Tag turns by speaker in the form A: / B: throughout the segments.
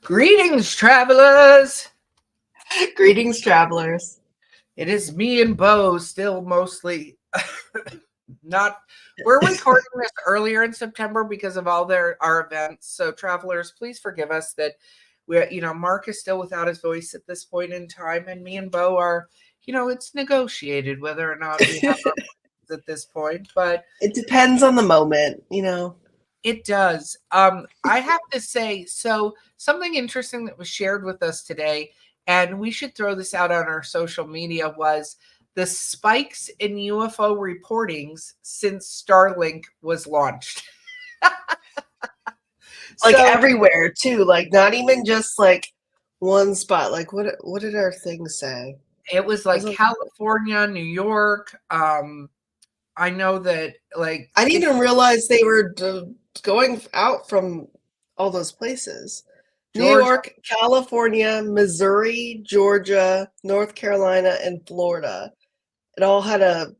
A: Greetings, travelers.
B: Greetings, travelers.
A: It is me and Beau still mostly not. We're recording this earlier in September because of all our events. So, travelers, please forgive us that Mark is still without his voice at this point in time, and me and Beau are, it's negotiated whether or not we have our voices at this point, but
B: It depends on the moment.
A: it does. I have to say, so something interesting that was shared with us today, and we should throw this out on our social media, was the spikes in UFO reportings since Starlink was launched.
B: Like
A: So
B: everywhere too. Like not even just like one spot. Like what did our thing say?
A: it was
B: Was
A: like
B: it,
A: California, New York. I know that like
B: I didn't
A: it,
B: even realize they were going out from all those places. New
A: Georgia.
B: York, California, Missouri, Georgia, North Carolina, and Florida. It all had a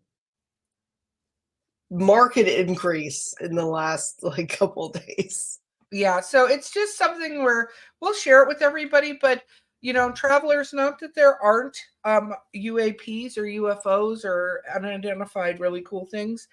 B: market increase in the last like couple days.
A: Yeah, so it's just something where we'll share it with everybody, but travelers, note that there aren't UAPs or UFOs or unidentified really cool things.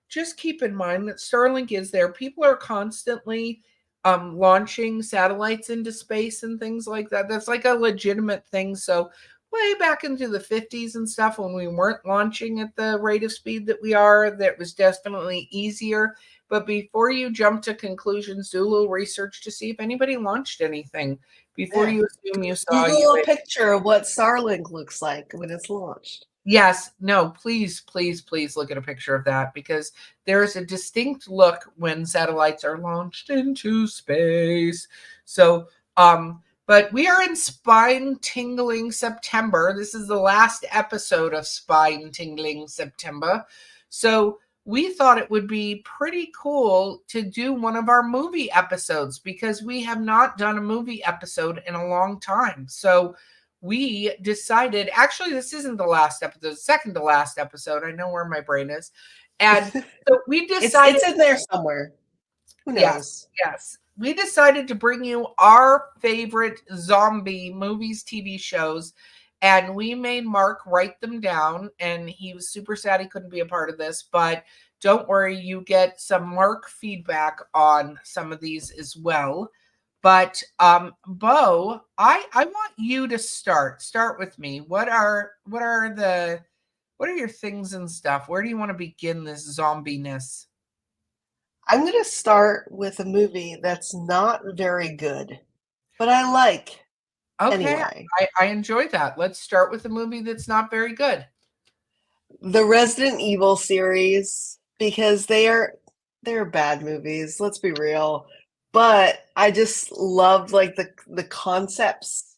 A: Just keep in mind that Starlink is there. People are constantly launching satellites into space and things like that. That's like a legitimate thing. So way back into the 50s and stuff, when we weren't launching at the rate of speed that we are, that was definitely easier. But before you jump to conclusions, do a little research to see if anybody launched anything before
B: Yeah.
A: you assume you saw
B: Google a
A: UAP.
B: picture of what Starlink looks like when it's launched.
A: Yes, no, please, please, please look at a picture of that, because there is a distinct look when satellites are launched into space. So, but we are in spine tingling September. This is the last episode of Spine Tingling September. So, we thought it would be pretty cool to do one of our movie episodes because we have not done a movie episode in a long time. So, we decided, actually, this isn't the last episode, second to last episode. I know where my brain is. And so we decided,
B: It's in there somewhere. Who
A: yes,
B: knows?
A: yes. We decided to bring you our favorite zombie movies, TV shows, and we made Mark write them down. And he was super sad he couldn't be a part of this, but don't worry, you get some Mark feedback on some of these as well. But Beau, I want you to start with me. What are your things and stuff? Where do you want to begin this zombiness?
B: I'm going to start with a movie that's not very good, but I like
A: Okay,
B: anyway.
A: I enjoy that. Let's start with a movie that's not very good.
B: The Resident Evil series, because they're bad movies, let's be real. But I just love like the concepts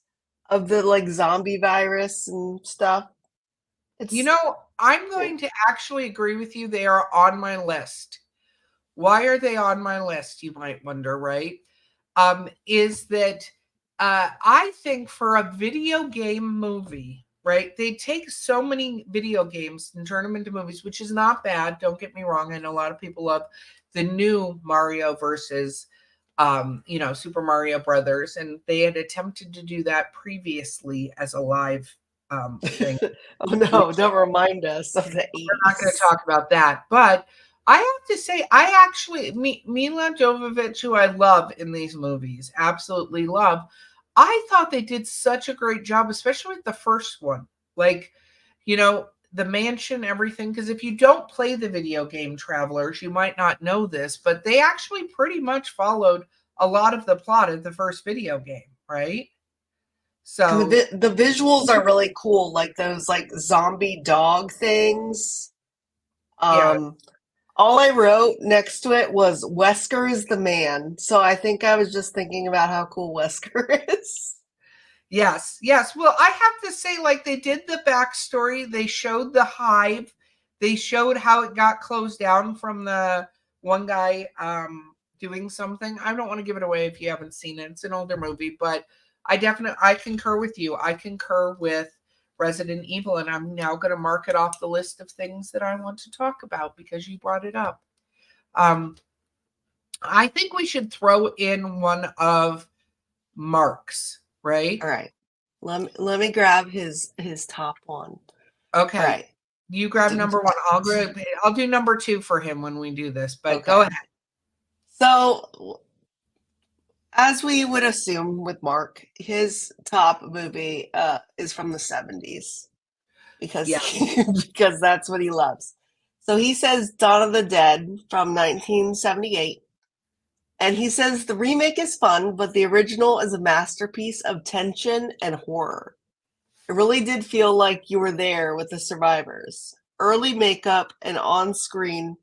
B: of the like zombie virus and stuff.
A: You
B: It's
A: know, I'm going to actually agree with you. They are on my list. Why are they on my list? You might wonder, right? Is that I think for a video game movie, right? They take so many video games and turn them into movies, which is not bad. Don't get me wrong. I know a lot of people love the new Mario versus, Super Mario Brothers, and they had attempted to do that previously as a live thing.
B: oh no, don't remind us of the
A: We're not going to
B: 80s.
A: talk about that, but I have to say, I actually, Mila Jovovich, who I love in these movies, absolutely love. I thought they did such a great job, especially with the first one. Like, the mansion, everything. Because if you don't play the video game, travelers, you might not know this, but they actually pretty much followed a lot of the plot of the first video game, right?
B: And
A: So,
B: the visuals are really cool, like those like zombie dog things.
A: yeah.
B: Um, all I wrote next to it was Wesker is the man. So I think I was just thinking about how cool Wesker is.
A: Yes, yes. Well, I have to say, like, they did the backstory. They showed the hive. They showed how it got closed down from the one guy doing something. I don't want to give it away if you haven't seen it. It's an older movie, but I concur with you. I concur with Resident Evil, and I'm now going to mark it off the list of things that I want to talk about because you brought it up. Um, I think we should throw in one of marks, right?
B: All right. Let me grab his top one. All
A: Okay.
B: right.
A: You grab
B: D-
A: number one. I'll do number two for him when we do this, but go
B: Okay.
A: ahead.
B: So, as we would assume with Mark, his top movie is from the 70s because
A: Yeah.
B: because that's what he loves. So he says Dawn of the Dead from 1978. And he says the remake is fun, but the original is a masterpiece of tension and horror. It really did feel like you were there with the survivors. Early makeup and on screen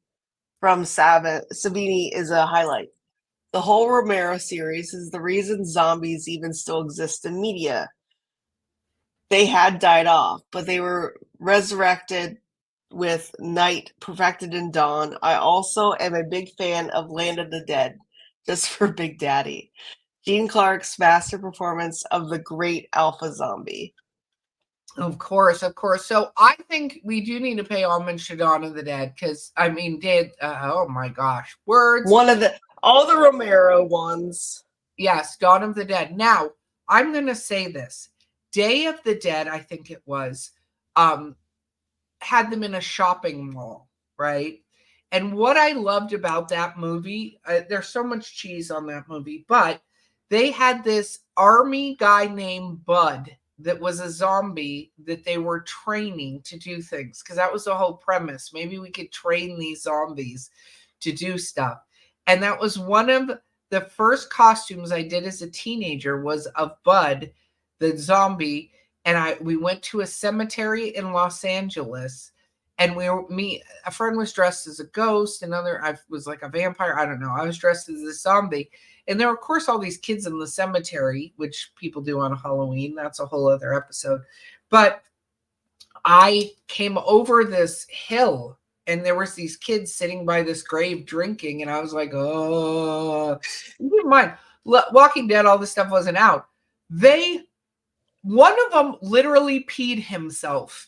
B: from Savini is a highlight. The whole Romero series is the reason zombies even still exist in media. They had died off, but they were resurrected with Night perfected in Dawn. I also am a big fan of Land of the Dead, just for Big Daddy. Gene Clark's master performance of the great alpha zombie.
A: Of course, of course. So I think we do need to pay homage to Dawn of the Dead because I mean, oh my gosh, words.
B: One of the all the Romero ones.
A: Yes, Dawn of the Dead. Now I'm going to say this: Day of the Dead, I think it was, um, had them in a shopping mall, right? And what I loved about that movie, there's so much cheese on that movie, but they had this army guy named Bud that was a zombie that they were training to do things because that was the whole premise. Maybe we could train these zombies to do stuff. And that was one of the first costumes I did as a teenager was of Bud, the zombie, and we went to a cemetery in Los Angeles, and a friend was dressed as a ghost, another I was like a vampire, I don't know. I was dressed as a zombie. And there were of course all these kids in the cemetery, which people do on Halloween. That's a whole other episode. But I came over this hill and there was these kids sitting by this grave drinking, and I was like, oh, keep in mind, Walking Dead, all this stuff wasn't out. One of them literally peed himself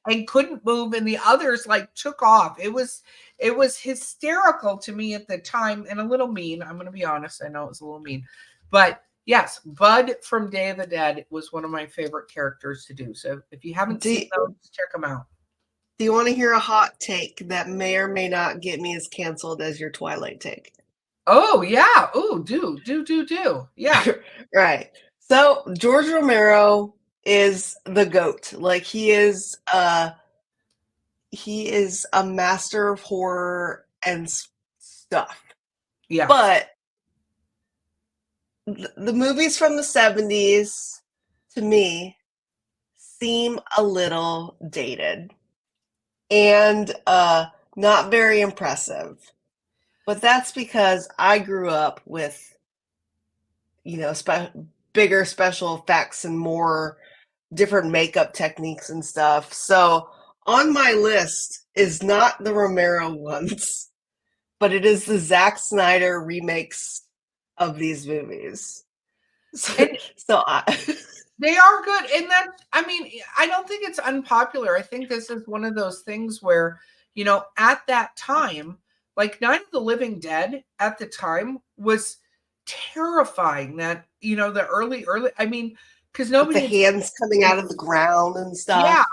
A: and couldn't move, and the others like took off. It was hysterical to me at the time and a little mean. I'm going to be honest. I know it was a little mean, but yes, Bud from Day of the Dead was one of my favorite characters to do. So if you haven't
B: do,
A: seen those, check them out.
B: do you want to hear a hot take that may or may not get me as canceled as your Twilight take?
A: Oh yeah. Oh, do. Yeah.
B: Right. So George Romero is the goat. Like he is a master of horror and stuff.
A: Yes.
B: But the movies from the 70s to me seem a little dated and not very impressive. But that's because I grew up with, bigger special effects and more different makeup techniques and stuff. So on my list is not the Romero ones, but it is the Zack Snyder remakes of these movies. So,
A: And
B: so I,
A: they are good. And I mean, I don't think it's unpopular. I think this is one of those things where, at that time, like Night of the Living Dead at the time was terrifying. That, the early, I mean, because
B: with the
A: nobody had
B: hands coming
A: seen,
B: out of the ground and
A: yeah.
B: stuff.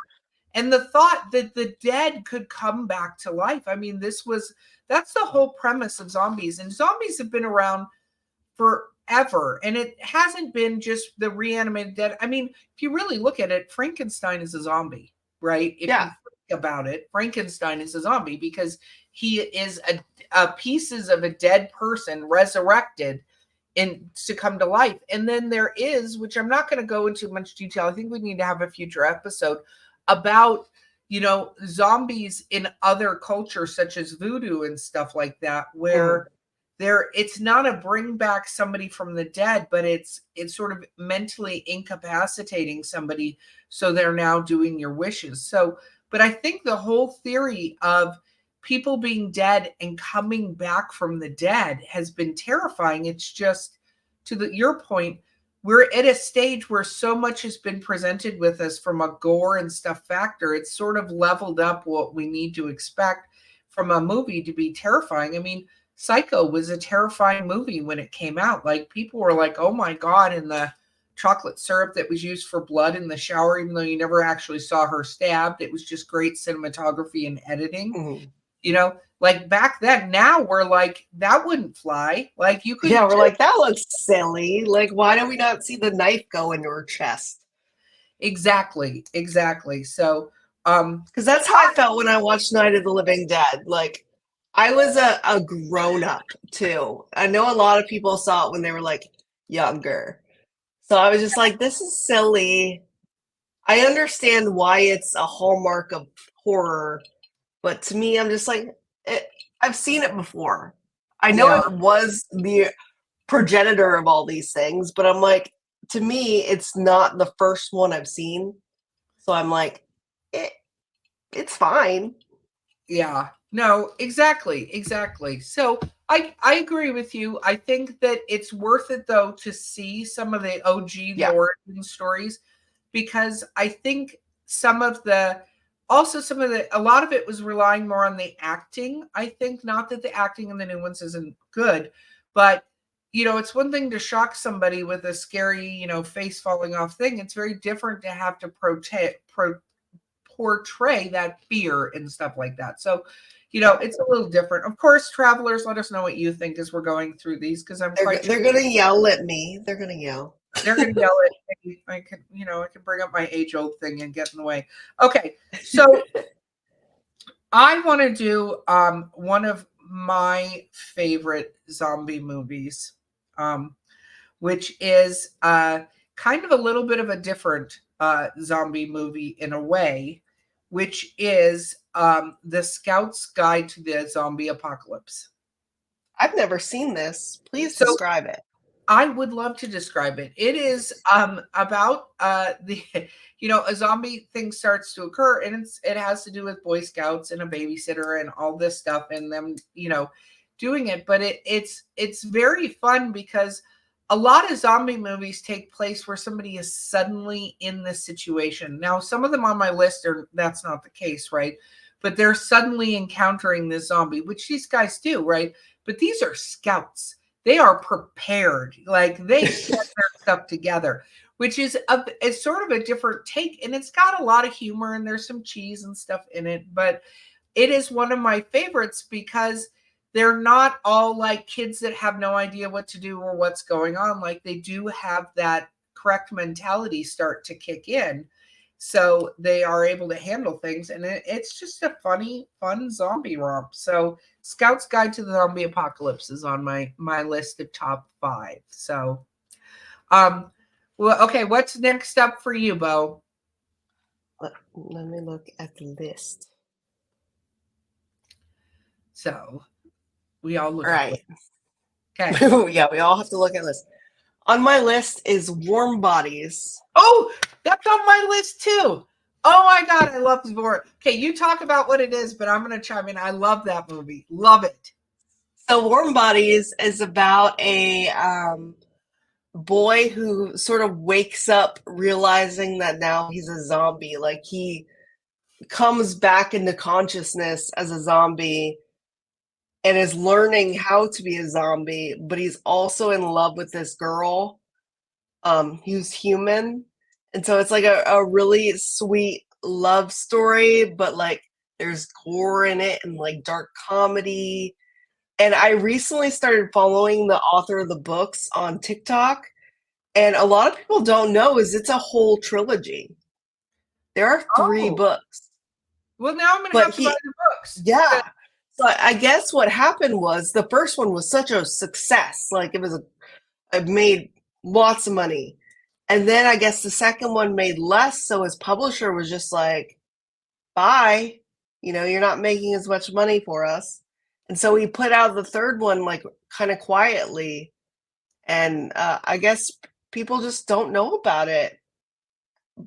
A: And the thought that the dead could come back to life. I mean, that's the whole premise of zombies. And zombies have been around forever. And it hasn't been just the reanimated dead. I mean, if you really look at it, Frankenstein is a zombie, right? If you
B: Yeah.
A: think about it, Frankenstein is a zombie because he is a pieces of a dead person resurrected and to come to life. And then there is, which I'm not going to go into much detail. I think we need to have a future episode about zombies in other cultures such as voodoo and stuff like that,
B: Mm.
A: where it's not a bring back somebody from the dead, but it's sort of mentally incapacitating somebody so they're now doing your wishes. So but I think the whole theory of people being dead and coming back from the dead has been terrifying. It's just your point, we're at a stage where so much has been presented with us from a gore and stuff factor. It's sort of leveled up what we need to expect from a movie to be terrifying. I mean, Psycho was a terrifying movie when it came out. Like people were like, "Oh my god!" And the chocolate syrup that was used for blood in the shower, even though you never actually saw her stabbed, it was just great cinematography and editing.
B: Mhm.
A: Like back then. Now we're like, that wouldn't fly. Like you
B: Yeah,
A: couldn't
B: we're
A: do
B: like, that looks silly. Like, why do we not see the knife go into her chest?
A: exactly. So, um,
B: Because that's how I felt when I watched Night of the Living Dead. Like, I was a grown up too. I know a lot of people saw it when they were like younger. So I was just like, this is silly. I understand why it's a hallmark of horror, but to me, I'm just like, I've seen it before. I know
A: yeah,
B: it was the progenitor of all these things, but I'm like, to me, it's not the first one I've seen. So I'm like, it, it's fine.
A: yeah. No, exactly. So I agree with you. I think that it's worth it though to see some of the OG, the
B: Yeah.
A: origin stories, because I think some of the also some of the a lot of it was relying more on the acting. I think not that the acting in the new ones isn't good, but it's one thing to shock somebody with a scary, face falling off thing. It's very different to have to portray that fear and stuff like that. So,
B: Yeah.
A: it's a little different. Of course, travelers, let us know what you think as we're going through these because I'm quite sure
B: They're gonna yell at me. They're gonna yell.
A: they're going to yell at me. I can bring up my age old thing and get in the way. Okay, so I want to do one of my favorite zombie movies, um, which is kind of a little bit of a different zombie movie in a way, which is The Scout's Guide to the Zombie Apocalypse.
B: I've never seen this. Please
A: So
B: describe it.
A: I would love to describe it. It is about the a zombie thing starts to occur, and it has to do with Boy Scouts and a babysitter and all this stuff, and them doing it. But it's very fun because a lot of zombie movies take place where somebody is suddenly in this situation. Now, some of them on my list are that's not the case, right? But they're suddenly encountering this zombie, which these guys do, right? But these are scouts, they are prepared. Like they get their stuff together, which is it's sort of a different take, and it's got a lot of humor and there's some cheese and stuff in it. But it is one of my favorites because they're not all like kids that have no idea what to do or what's going on. Like they do have that correct mentality start to kick in. So they are able to handle things, and it's just a funny, fun zombie romp. So Scout's Guide to the Zombie Apocalypse is on my list of top 5. So, um, well, okay, what's next up for you, Beau?
B: Let me look at the list.
A: So we all
B: All
A: look at the
B: right.
A: okay.
B: Yeah, we all have to look at this. On my list is Warm Bodies.
A: Oh, that's on my list too. Oh my god, I love Zora. Okay, you talk about what it is, but I'm gonna chime in. I love that movie. Love it.
B: So Warm Bodies is about a boy who sort of wakes up realizing that now he's a zombie. Like he comes back into consciousness as a zombie and is learning how to be a zombie, but he's also in love with this girl who's human. And so it's like a really sweet love story, but like there's gore in it and like dark comedy. And I recently started following the author of the books on TikTok. And a lot of people don't know is it's a whole trilogy. There are 3
A: Oh,
B: books.
A: well, now I'm gonna
B: But
A: have to buy
B: he
A: the books.
B: yeah. So I guess what happened was the first one was such a success. Like it made lots of money. And then I guess the second one made less, so his publisher was just like, "Bye. You're not making as much money for us." And so he put out the third one like kind of quietly, and I guess people just don't know about it.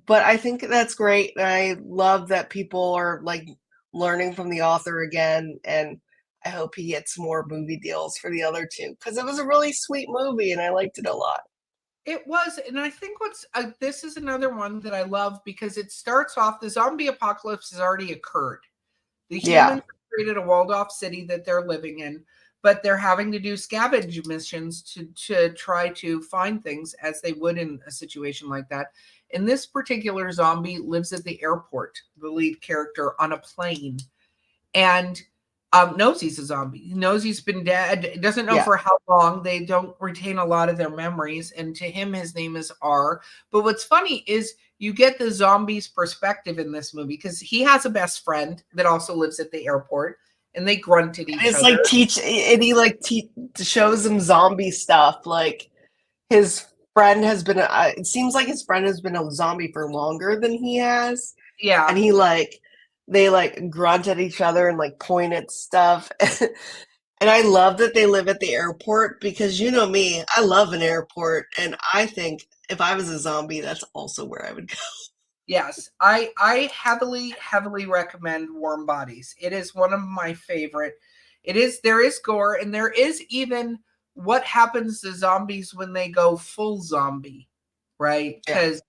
B: But I think that's great. And I love that people are like learning from the author again, and I hope he gets more movie deals for the other 2 because it was a really sweet movie and I liked it a lot.
A: It was, and I think this is another one that I love because it starts off the zombie apocalypse has already occurred. The
B: Yeah.
A: humans have created a walled off city that they're living in, but they're having to do scavenge missions to try to find things as they would in a situation like that. And this particular zombie lives at the airport, the lead character on a plane, and knows he's a zombie. He knows he's been dead. Doesn't know
B: Yeah.
A: for how long. They don't retain a lot of their memories, and to him, his name is R. But what's funny is you get the zombie's perspective in this movie because he has a best friend that also lives at the airport, and they grunt at
B: And
A: each
B: it's
A: other.
B: like and he like shows him zombie stuff. Like his friend has been, it seems like his friend has been a zombie for longer than he has. And
A: Yeah,
B: they like grunt at each other and like point at stuff. And I love that they live at the airport because you know me, I love an airport. And I think if I was a zombie, that's also where I would go.
A: yes. I heavily recommend Warm Bodies. It is one of my favorite. It is there is gore and there is even what happens to zombies when they go full zombie, right?
B: Yeah.
A: Because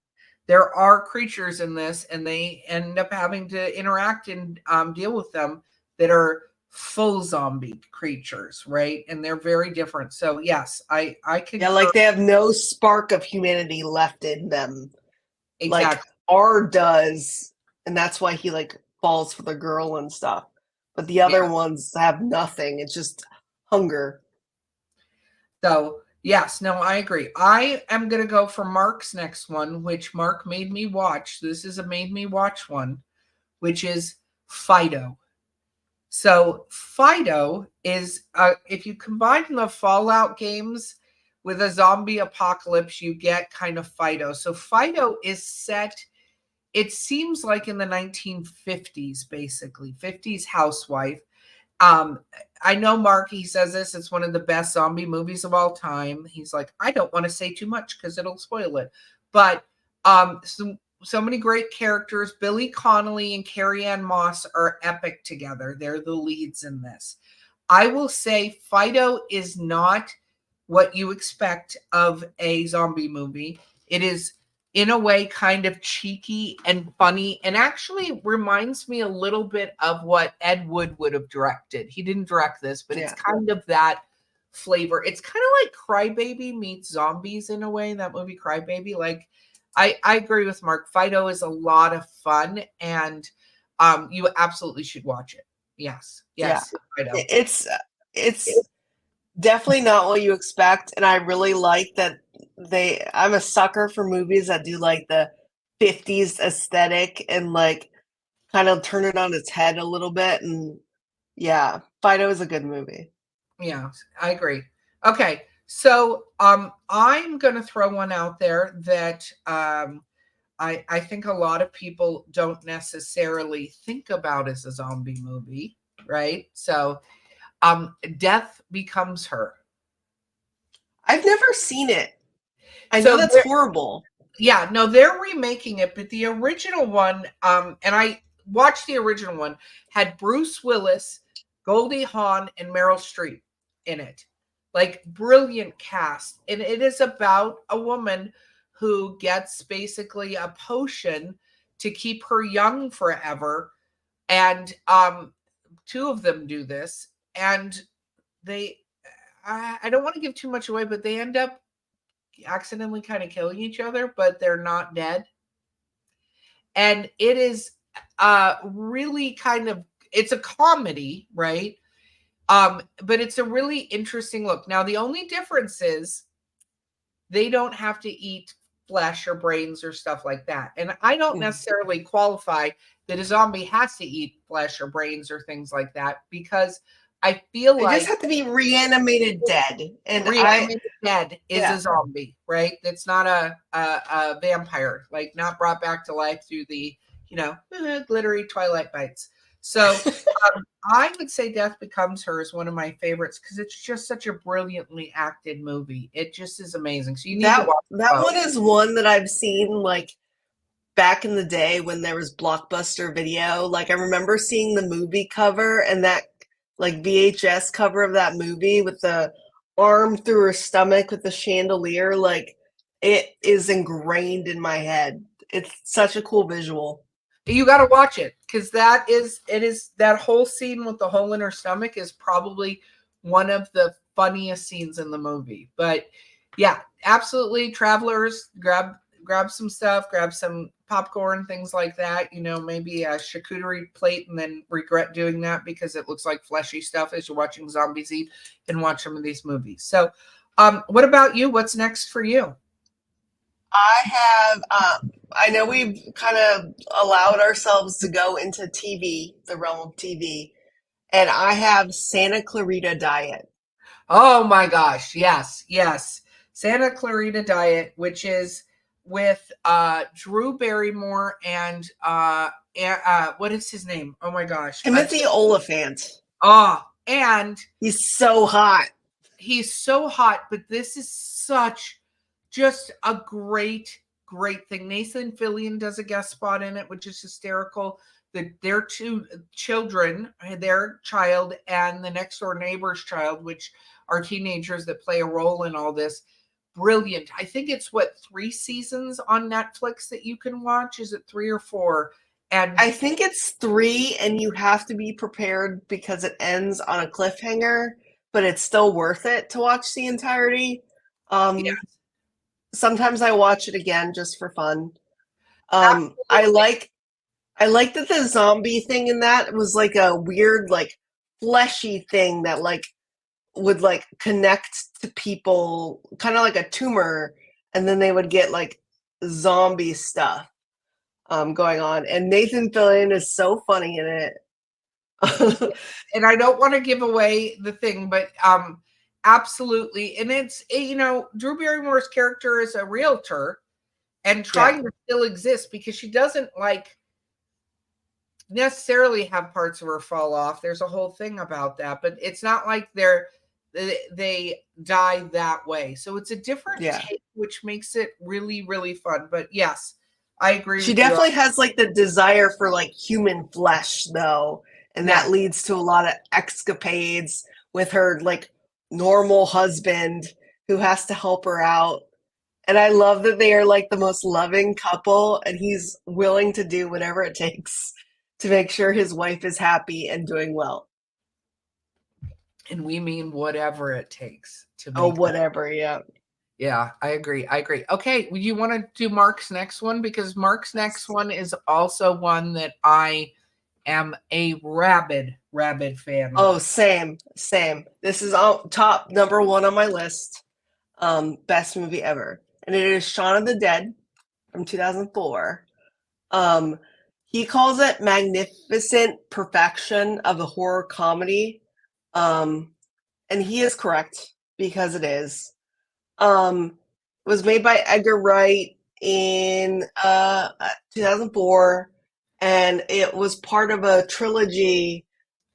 A: there are creatures in this and they end up having to interact and deal with them that are full zombie creatures, right? And they're very different. So yes, I
B: Yeah,
A: concur
B: like they have no spark of humanity left in them. Like
A: exactly.
B: R does, and that's why he like falls for the girl and stuff. But the
A: Yeah.
B: other ones have nothing. It's just hunger.
A: So yes, no, I agree. I am gonna go for Mark's next one, which Mark made me watch. This is a made me watch one, which is Fido. So Fido is if you combine the Fallout games with a zombie apocalypse, you get kind of Fido. So Fido is set, it seems like in the 1950s, basically, 50s housewife. Um, I know Mark, he says this, it's one of the best zombie movies of all time. He's like, I don't want to say too much because it'll spoil it. But so many great characters. Billy Connolly and Carrie Ann Moss are epic together. They're the leads in this. I will say Fido is not what you expect of a zombie movie. It is, in a way, kind of cheeky and funny, and actually reminds me a little bit of what Ed Wood have directed. He didn't direct this, but it's
B: Yeah.
A: kind of that flavor. It's kind of like Crybaby meets zombies in a way, that movie Crybaby. Like, I agree with Mark. Fido is a lot of fun, and you absolutely should watch it. Yes,
B: Yeah.
A: yes, Fido.
B: It's definitely not what you expect, and I really like that I'm a sucker for movies that do like the 50s aesthetic and like kind of turn it on its head a little bit and yeah, Fido is a good movie.
A: Yeah, I agree. Okay, so I'm gonna throw one out there that I think a lot of people don't necessarily think about as a zombie movie, right? So Death Becomes Her.
B: I've never seen it. I know
A: So
B: that's horrible.
A: yeah, no, they're remaking it, but the original one, and I watched the original one, had Bruce Willis, Goldie Hawn, and Meryl Streep in it. Like brilliant cast. And it is about a woman who gets basically a potion to keep her young forever. And two of them do this. And they I don't want to give too much away, but they end up accidentally kind of killing each other, but they're not dead. And it is really kind of, it's a comedy, right? But it's a really interesting look. Now the only difference is they don't have to eat flesh or brains or stuff like that. And I don't
B: Mm.
A: necessarily qualify that a zombie has to eat flesh or brains or things like that, because I feel
B: They just
A: like
B: have to be reanimated dead. And
A: reanimated dead is
B: yeah.
A: a zombie, right? It's not a vampire, like not brought back to life through the, glittery Twilight bites. So I would say Death Becomes Her is one of my favorites because it's just such a brilliantly acted movie. It just is amazing. So you need to watch
B: That
A: both.
B: one is one that I've seen like back in the day when there was Blockbuster Video. Like I remember seeing the movie cover and that like VHS cover of that movie with the arm through her stomach with the chandelier. Like it is ingrained in my head. It's such a cool visual.
A: You got to watch it because that is, it is, that whole scene with the hole in her stomach is probably one of the funniest scenes in the movie. But yeah, absolutely, travelers, grab some stuff, grab some popcorn, things like that. Maybe a charcuterie plate, and then regret doing that because it looks like fleshy stuff as you're watching zombies eat and watch some of these movies. So, what about you? What's next for you?
B: I have, I know we've kind of allowed ourselves to go into TV, the realm of TV, and I have Santa Clarita Diet.
A: Oh my gosh, yes, yes. Santa Clarita Diet, which is with Drew Barrymore and what is his name? Oh my gosh.
B: Timothy Oliphant.
A: And
B: He's so hot.
A: he's so hot, but this is such just a great thing. Nathan Fillion does a guest spot in it, which is hysterical. Their two children, their child and the next door neighbor's child, which are teenagers that play a role in all this. Brilliant. I think it's what, 3 seasons on Netflix that you can watch. Is it 3 or 4? And
B: I think it's 3, and you have to be prepared because it ends on a cliffhanger, but it's still worth it to watch the entirety.
A: yeah,
B: Sometimes I watch it again just for fun. I
A: absolutely.
B: like that the zombie thing in that was like a weird, like fleshy thing that like would like connect to people, kind of like a tumor, and then they would get like zombie stuff going on. And Nathan Fillion is so funny in it.
A: And I don't want to give away the thing, but absolutely. And it's Drew Barrymore's character is a realtor and
B: Yeah,
A: trying to still exist because she doesn't like necessarily have parts of her fall off. There's a whole thing about that, but it's not like they die that way. So it's a different
B: yeah.
A: take, which makes it really fun. But yes, I agree
B: She
A: with you.
B: definitely has like the desire for like human flesh though, and
A: Yeah,
B: that leads to a lot of escapades with her like normal husband who has to help her out. And I love that they are like the most loving couple and he's willing to do whatever it takes to make sure his wife is happy and doing well.
A: and we mean whatever it takes to
B: Oh,
A: make that.
B: whatever, yeah.
A: Yeah, I agree. I agree. Okay, well, you want to do Mark's next one because Mark's next one is also one that I am a rabid fan
B: Oh,
A: of.
B: same, same. This is top number one on my list. Best movie ever. And it is Shaun of the Dead from 2004. Um, he calls it magnificent perfection of a horror comedy. Um, and he is correct because it is. It was made by Edgar Wright in 2004, and it was part of a trilogy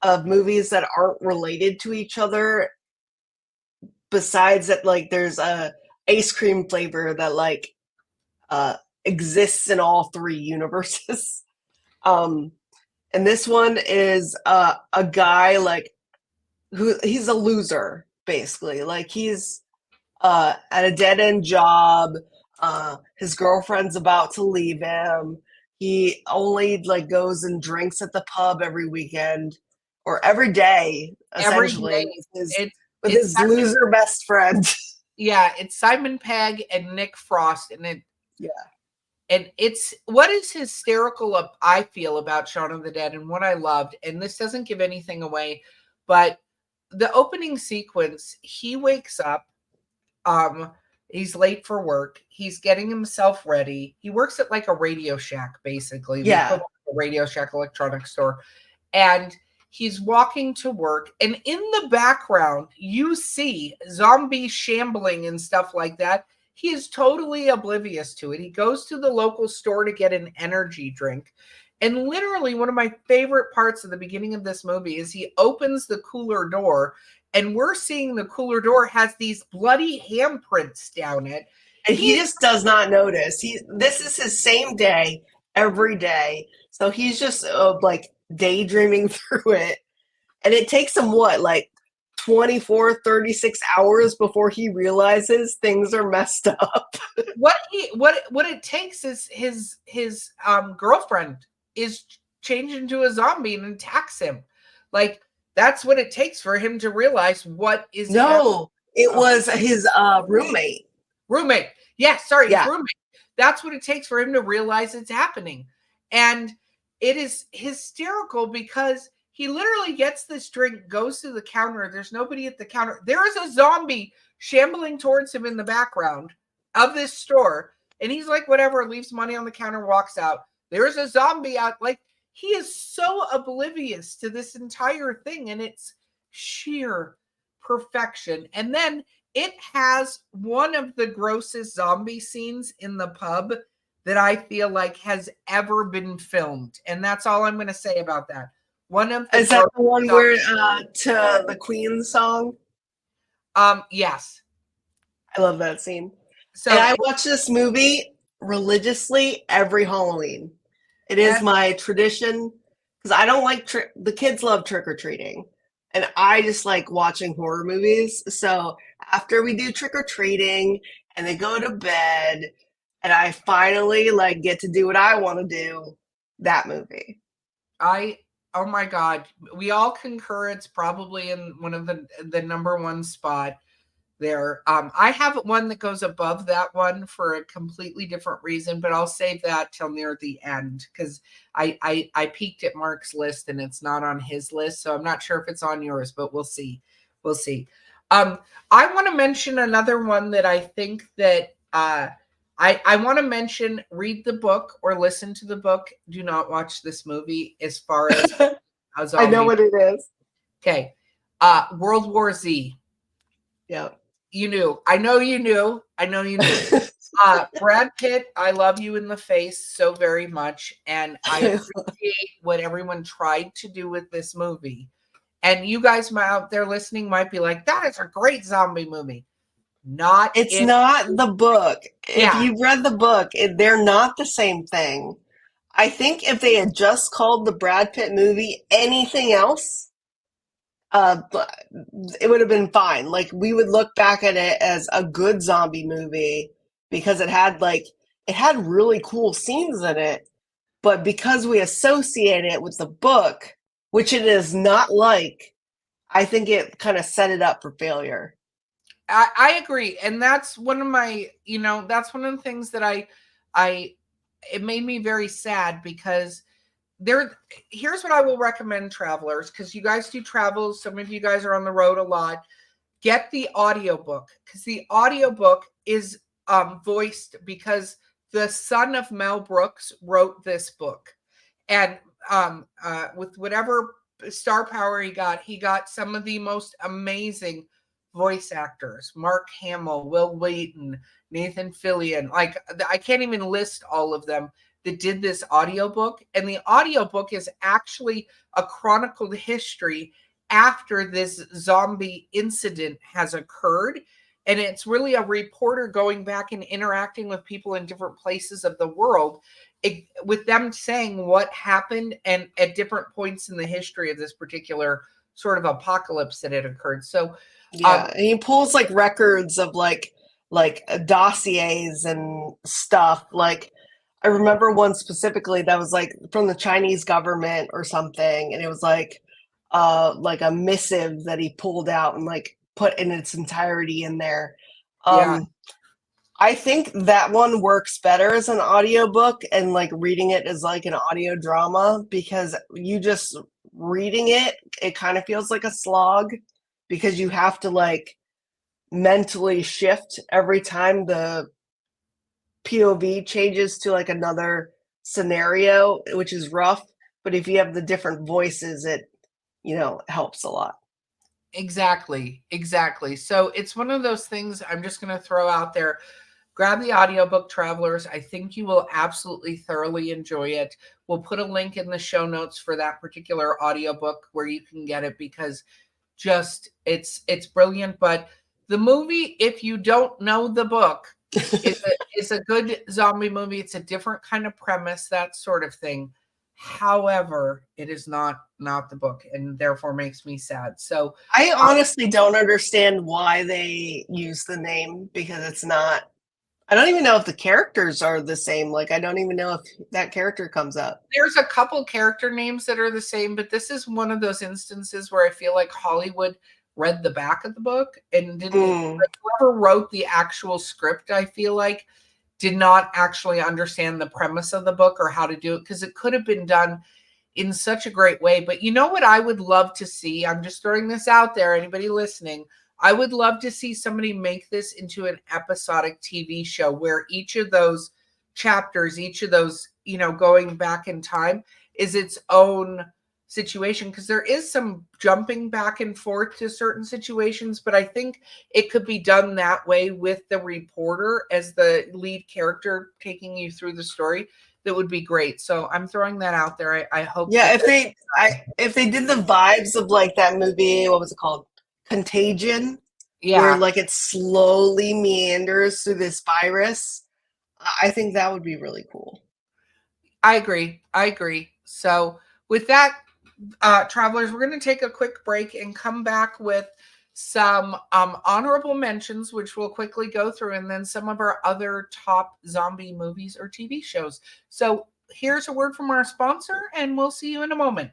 B: of movies that aren't related to each other. Besides that, like there's a ice cream flavor that like uh, exists in all 3 universes. Um, and this one is a guy like who he's a loser basically. Like he's at a dead end job. His girlfriend's about to leave him. He only like goes and drinks at the pub every weekend or every day,
A: Every
B: essentially,
A: day,
B: with his
A: it's
B: with
A: it's
B: his loser best friend.
A: yeah, it's Simon Pegg and Nick Frost,
B: Yeah,
A: it's what is hysterical I feel about Shaun of the Dead and what I loved, and this doesn't give anything away, but the opening sequence, he wakes up, um, he's late for work, he's getting himself ready. He works at like a Radio Shack, basically, the
B: yeah.
A: equivalent of a Radio Shack electronics store. And he's walking to work, and in the background you see zombies shambling and stuff like that. He is totally oblivious to it. He goes to the local store to get an energy drink, and literally one of my favorite parts of the beginning of this movie is he opens the cooler door, and we're seeing the cooler door has these bloody handprints down it.
B: And he
A: He
B: just does not notice. This is his same day every day, so he's just like daydreaming through it. And it takes him what, like 24, 36 hours before he realizes things are messed up.
A: what it takes is his girlfriend is changed into a zombie and attacks him. Like That's what it takes for him to realize what is happening.
B: No, it was his roommate.
A: Roommate. Yeah, sorry, his
B: Yeah.
A: roommate. That's what it takes for him to realize it's happening. And it is hysterical because he literally gets this drink, goes to the counter. There's nobody at the counter. There is a zombie shambling towards him in the background of this store. And he's like, whatever, leaves money on the counter, walks out. There's a zombie out. Like, he is so oblivious to this entire thing. And it's sheer perfection. And then it has one of the grossest zombie scenes in the pub that I feel like has ever been filmed. And that's all I'm going to say about that. One of the
B: Is that the one where to the Queen song?
A: Yes.
B: I love that scene.
A: So
B: and I watch this movie religiously every Halloween. It is my tradition because I don't like the kids love trick or treating, and I just like watching horror movies. So after we do trick or treating and they go to bed, and I finally like get to do what I want to do, that movie.
A: Oh my God, we all concur. It's probably in one of the number one spot there. I have one that goes above that one for a completely different reason, but I'll save that till near the end because I peeked at Mark's list and it's not on his list, so I'm not sure if it's on yours, but we'll see. We'll see. I want to mention another one that I think that I want to mention. Read the book or listen to the book. Do not watch this movie. As far as
B: I know what it is.
A: Okay, World War Z.
B: Yeah.
A: You knew. I know you knew. I know you knew. Brad Pitt, I love you in the face so very much. And I appreciate what everyone tried to do with this movie. And you guys out there listening might be like, that is a great zombie movie.
B: It's not the book. If you've read the book, they're not the same thing. I think if they had just called the Brad Pitt movie anything else, it would have been fine. Like we would look back at it as a good zombie movie because it had really cool scenes in it. But because we associate it with the book, which it is not like, I think it kind of set it up for failure.
A: I agree. And that's one of my, that's one of the things that it made me very sad because here's what I will recommend travelers, because you guys do travels. Some of you guys are on the road a lot. Get the audiobook because the audiobook is voiced because the son of Mel Brooks wrote this book. And with whatever star power he got some of the most amazing voice actors: Mark Hamill, Will Wheaton, Nathan Fillion. Like, I can't even list all of them that did this audiobook. And the audiobook is actually a chronicled history after this zombie incident has occurred. And it's really a reporter going back and interacting with people in different places of the world, with them saying what happened and at different points in the history of this particular sort of apocalypse that had occurred. So
B: yeah, and he pulls like records of like dossiers and stuff. Like I remember one specifically that was like from the Chinese government or something, and it was like a missive that he pulled out and like put in its entirety in there.
A: yeah,
B: I think that one works better as an audiobook and like reading it as like an audio drama because you just reading it kind of feels like a slog because you have to like mentally shift every time the POV changes to like another scenario, which is rough. But if you have the different voices, it helps a lot.
A: exactly. So it's one of those things I'm just going to throw out there. Grab the audiobook, travelers. I think you will absolutely thoroughly enjoy it. We'll put a link in the show notes for that particular audiobook where you can get it because just it's brilliant. But the movie, if you don't know the book, is a good zombie movie. It's a different kind of premise, that sort of thing. However, it is not the book, and therefore makes me sad. So
B: I honestly don't understand why they use the name because it's not I don't even know if the characters are the same. Like, I don't even know if that character comes up.
A: There's a couple character names that are the same, but this is one of those instances where I feel like Hollywood read the back of the book and didn't,
B: Mm.
A: like, whoever wrote the actual script, I feel like, did not actually understand the premise of the book or how to do it, because it could have been done in such a great way. But you know what I would love to see? I'm just throwing this out there, anybody listening. I would love to see somebody make this into an episodic TV show where each of those chapters, each of those, going back in time is its own situation, because there is some jumping back and forth to certain situations, but I think it could be done that way with the reporter as the lead character taking you through the story. That would be great. So I'm throwing that out there. I hope
B: Yeah,
A: that
B: if they did the vibes of like that movie, what was it called? Contagion, where
A: yeah,
B: like it slowly meanders through this virus, I think that would be really cool.
A: I agree. I agree. So with that, travelers, we're going to take a quick break and come back with some honorable mentions, which we'll quickly go through, and then some of our other top zombie movies or TV shows. So here's a word from our sponsor, and we'll see you in a moment.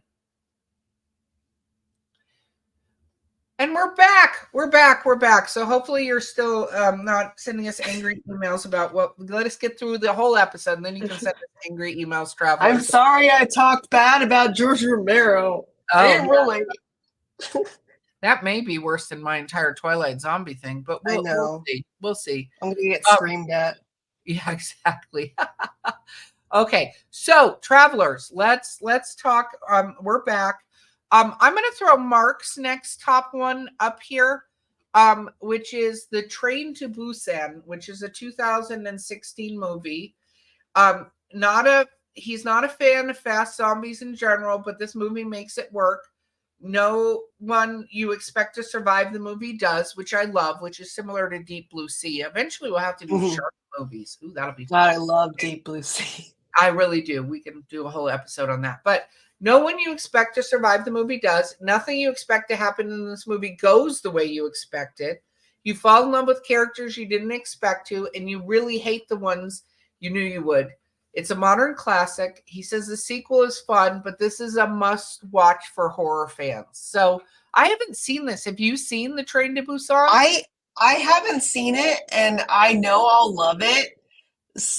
A: And we're back. We're back. We're back. So hopefully you're still not sending us angry emails about what. Let us get through the whole episode, and then you can send us angry emails,
B: I'm
A: travelers.
B: sorry I talked bad about George Romero. I
A: Oh,
B: didn't really.
A: that may be worse than my entire Twilight zombie thing, but
B: I
A: we'll
B: know.
A: see. We'll see.
B: I'm gonna get
A: Um,
B: screamed at.
A: yeah, exactly. Okay, so travelers, let's talk. We're back. I'm going to throw Mark's next top one up here, which is The Train to Busan, which is a 2016 movie. Not a He's not a fan of fast zombies in general, but this movie makes it work. No one you expect to survive the movie does, which I love, which is similar to Deep Blue Sea. Eventually, we'll have to do
B: Mhm.
A: shark movies. Ooh, that'll be
B: God,
A: fun.
B: I love Deep Blue Sea.
A: I really do. We can do a whole episode on that. But no one you expect to survive the movie does. Nothing you expect to happen in this movie goes the way you expect it. You fall in love with characters you didn't expect to, and you really hate the ones you knew you would. It's a modern classic. He says the sequel is fun, but this is a must watch for horror fans. So I haven't seen this. Have you seen The Train to Busan?
B: I I haven't seen it, and I know I'll love it.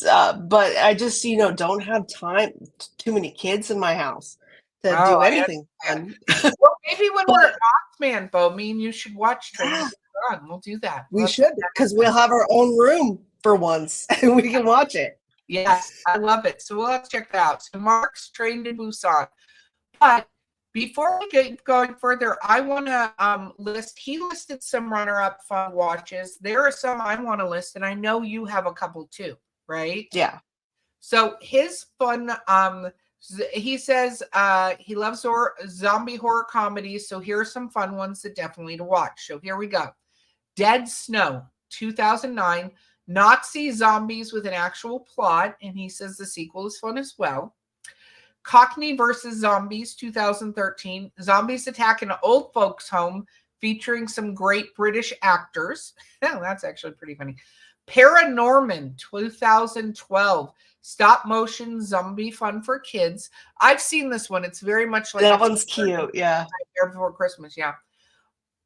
B: But I just don't have time. Too many kids in my house to
A: Oh,
B: do
A: I
B: anything
A: understand.
B: fun.
A: Well, maybe when we're
B: But
A: at Man, Beau, me and you should watch Train to
B: yeah,
A: Busan. We'll do that.
B: we
A: Let's
B: should, because we'll have our own room for once, and we can watch it.
A: Yes, I love it. So we'll have to check that out. So Mark's trained in Busan. But before we get going further, I want to list, he listed some runner-up fun watches. There are some I want to list, and I know you have a couple too, right?
B: Yeah.
A: So his fun, he says he loves zombie horror comedies. So here are some fun ones that definitely to watch. So here we go. Dead Snow, 2009. Nazi zombies with an actual plot. And he says the sequel is fun as well. Cockney versus Zombies, 2013. Zombies attack an old folks' home featuring some great British actors. Oh, that's actually pretty funny. Paranorman, 2012. Stop motion zombie fun for kids. I've seen this one. It's very much like
B: That
A: a
B: one's cute. Yeah.
A: Nightmare Before Christmas. Yeah.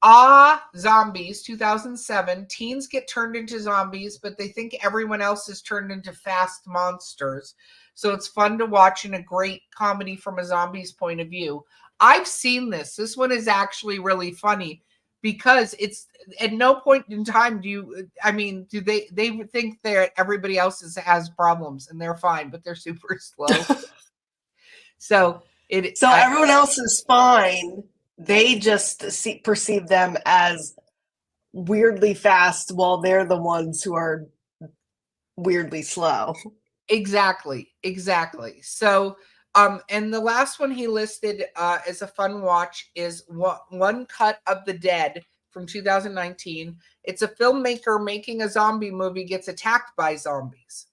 A: Ah, Zombies, 2007. Teens get turned into zombies, but they think everyone else is turned into fast monsters. So it's fun to watch and a great comedy from a zombie's point of view. I've seen this. This one is actually really funny because it's at no point in time do they think that everybody else has problems and they're fine, but they're super slow. So it
B: So everyone else is fine. They just perceive them as weirdly fast, while they're the ones who are weirdly slow.
A: Exactly, exactly. So, and the last one he listed as a fun watch is One Cut of the Dead from 2019. It's a filmmaker making a zombie movie gets attacked by zombies,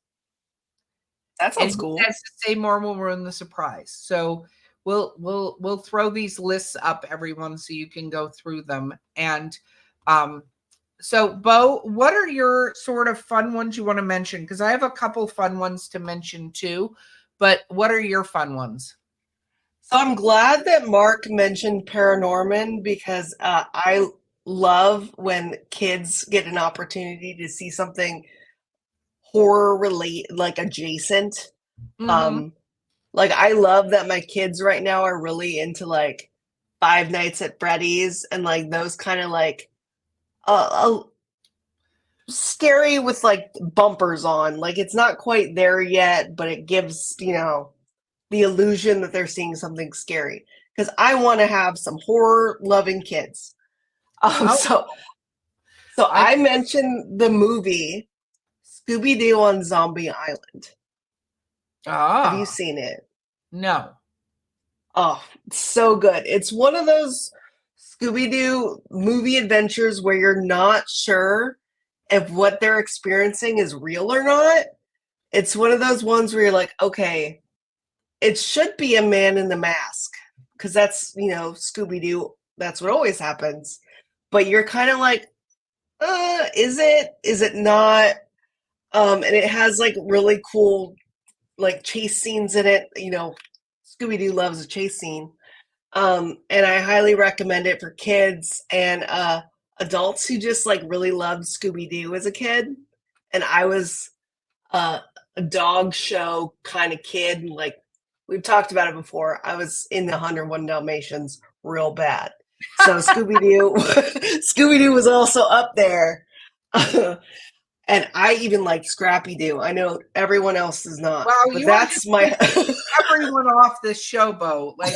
B: That
A: and
B: sounds
A: he
B: cool.
A: says to say more will ruin the surprise. So we'll throw these lists up, everyone, so you can go through them. And So, Beau, what are your sort of fun ones you want to mention? Because I have a couple fun ones to mention too, but what are your fun ones?
B: So I'm glad that Mark mentioned Paranorman because I love when kids get an opportunity to see something horror relate like adjacent.
A: Mm-hmm.
B: Um, like I love that my kids right now are really into like Five Nights at Freddy's and like those kind of like scary with like bumpers on. Like it's not quite there yet, but it gives, the illusion that they're seeing something scary. Because I want to have some horror loving kids. Um,
A: Oh,
B: so so
A: I
B: I mentioned the movie Scooby Doo on Zombie Island. Have you
A: ah
B: seen it?
A: no.
B: Oh, it's so good. It's one of those Scooby Doo movie adventures where you're not sure if what they're experiencing is real or not. It's one of those ones where you're like, okay, it should be a man in the mask because that's, Scooby Doo. That's what always happens. But you're kind of like, is it? Is it not? And it has like really cool like chase scenes in it. Scooby Doo loves a chase scene. And I highly recommend it for kids and adults who just like really loved Scooby Doo as a kid. And I was uh, a dog show kind of kid. Like we've talked about it before. I was in the 101 Dalmatians real bad. So Scooby Doo, Scooby Doo was also up there. And I even like Scrappy Doo. I know everyone else does not,
A: Wow,
B: but
A: you are
B: that's
A: just
B: my.
A: pissing everyone off this show, Beau. Like,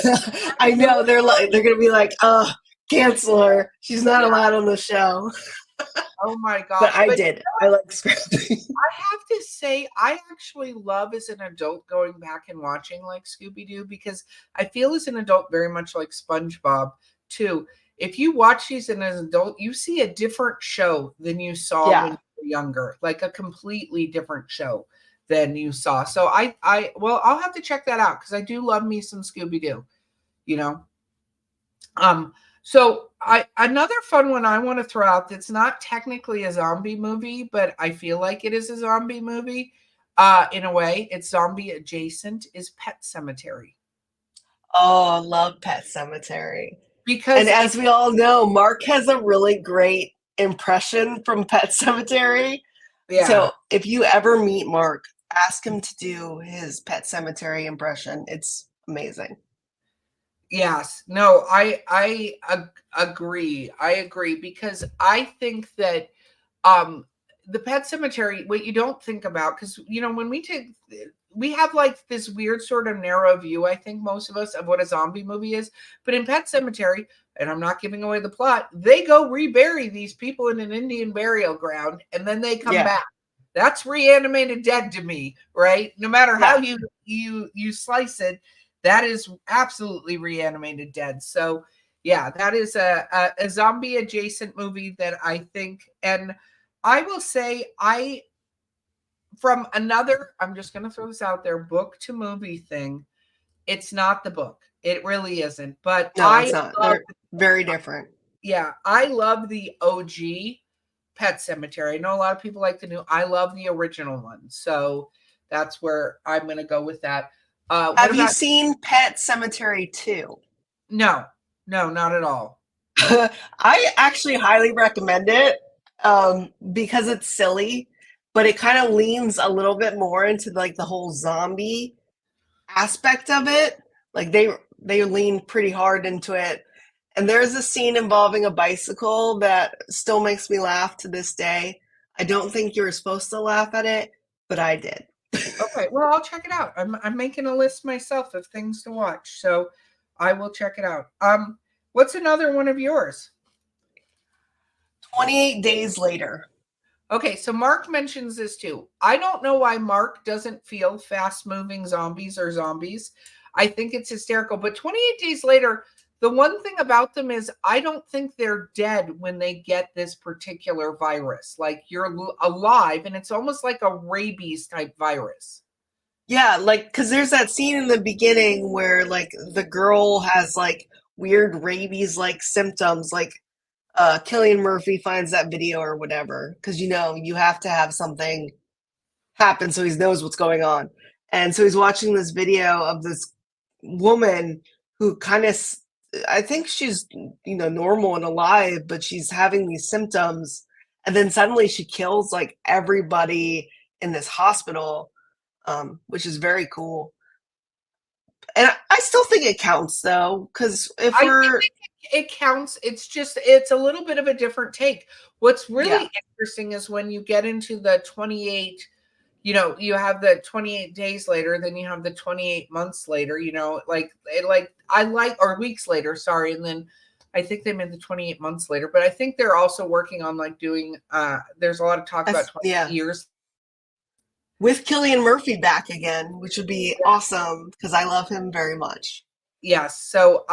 B: I
A: no
B: know
A: one
B: they're gonna be like, cancel her. She's not
A: yeah.
B: allowed on the show.
A: Oh my
B: But
A: gosh.
B: I
A: But
B: did. I like Scrappy.
A: I have to say, I actually love as an adult going back and watching like Scooby Doo because I feel as an adult very much like SpongeBob too. If you watch these as an adult, you see a different show than you saw when
B: Yeah.
A: you were younger, like a completely different show than you saw. So well, I'll have to check that out because I do love me some Scooby Doo, you know. Um, so I another fun one I want to throw out that's not technically a zombie movie, but I feel like it is a zombie movie. In a way, it's zombie adjacent, is Pet Cemetery.
B: Oh, love Pet Cemetery. And
A: Because it,
B: as we all know, Mark has a really great impression from Pet Cemetery.
A: yeah,
B: So if you ever meet Mark, ask him to do his Pet Cemetery impression. It's amazing.
A: yes, no, agree. I agree because I think that um the Pet Cemetery, what you don't think about, because when we have like this weird sort of narrow view, I think most of us, of what a zombie movie is. But in Pet Cemetery, and I'm not giving away the plot, they go rebury these people in an Indian burial ground and then they come
B: Yeah.
A: back. That's reanimated dead to me, right? No matter how
B: Yeah.
A: you slice it, that is absolutely reanimated dead. So yeah, that is a zombie adjacent movie that I think. And I will say, I'm just going to throw this out there, book to movie thing. It's not the book. It really isn't. But
B: No, it's not.
A: love,
B: They're very different.
A: yeah, I love the OG Pet Cemetery. I know a lot of people like the new. I love the original one. So that's where I'm going to go with that. What
B: Have you
A: about,
B: seen Pet Cemetery 2?
A: no, no, not at all.
B: I actually highly recommend it because it's silly, but it kind of leans a little bit more into like the whole zombie aspect of it. Like they lean pretty hard into it. And there's a scene involving a bicycle that still makes me laugh to this day. I don't think you were supposed to laugh at it, but I did.
A: Okay, well, I'll check it out. I'm making a list myself of things to watch, so I will check it out. What's another one of yours?
B: 28 days later.
A: Okay, so Mark mentions this too. I don't know why Mark doesn't feel fast moving zombies or zombies. I think it's hysterical. But 28 days later, the one thing about them is I don't think they're dead when they get this particular virus. Like you're alive, and it's almost like a rabies type virus.
B: Yeah, like because there's that scene in the beginning where like the girl has like weird rabies like symptoms, like Killian Murphy finds that video or whatever, because you have to have something happen so he knows what's going on. And so he's watching this video of this woman who kind of, I think she's normal and alive, but she's having these symptoms, and then suddenly she kills like everybody in this hospital, which is very cool. And I still think it counts though, because if
A: I think
B: we're
A: it counts. It's a little bit of a different take. What's
B: yeah,
A: really interesting is when you get into the 28, you have the 28 days later, then you have the 28 months later, or weeks later, sorry, and then I think they made the 28 months later, but I think they're also working on like doing there's a lot of talk about 28
B: yeah,
A: years.
B: with Killian Murphy back again, which would be awesome because I love him very much.
A: Yes. So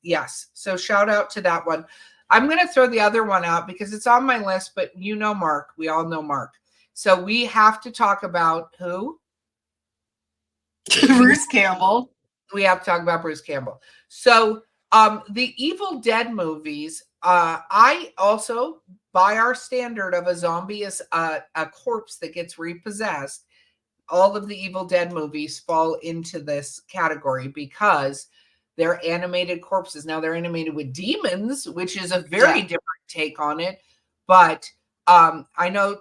A: yes. So shout out to that one. I'm going to throw the other one out because it's on my list, but Mark. We all know Mark. So we have to talk about who?
B: Bruce Campbell.
A: We have to talk about Bruce Campbell. So the Evil Dead movies, I also, by our standard of a zombie is a corpse that gets repossessed, all of the Evil Dead movies fall into this category because they're animated corpses. Now they're animated with demons, which is a very different take on it. But I know,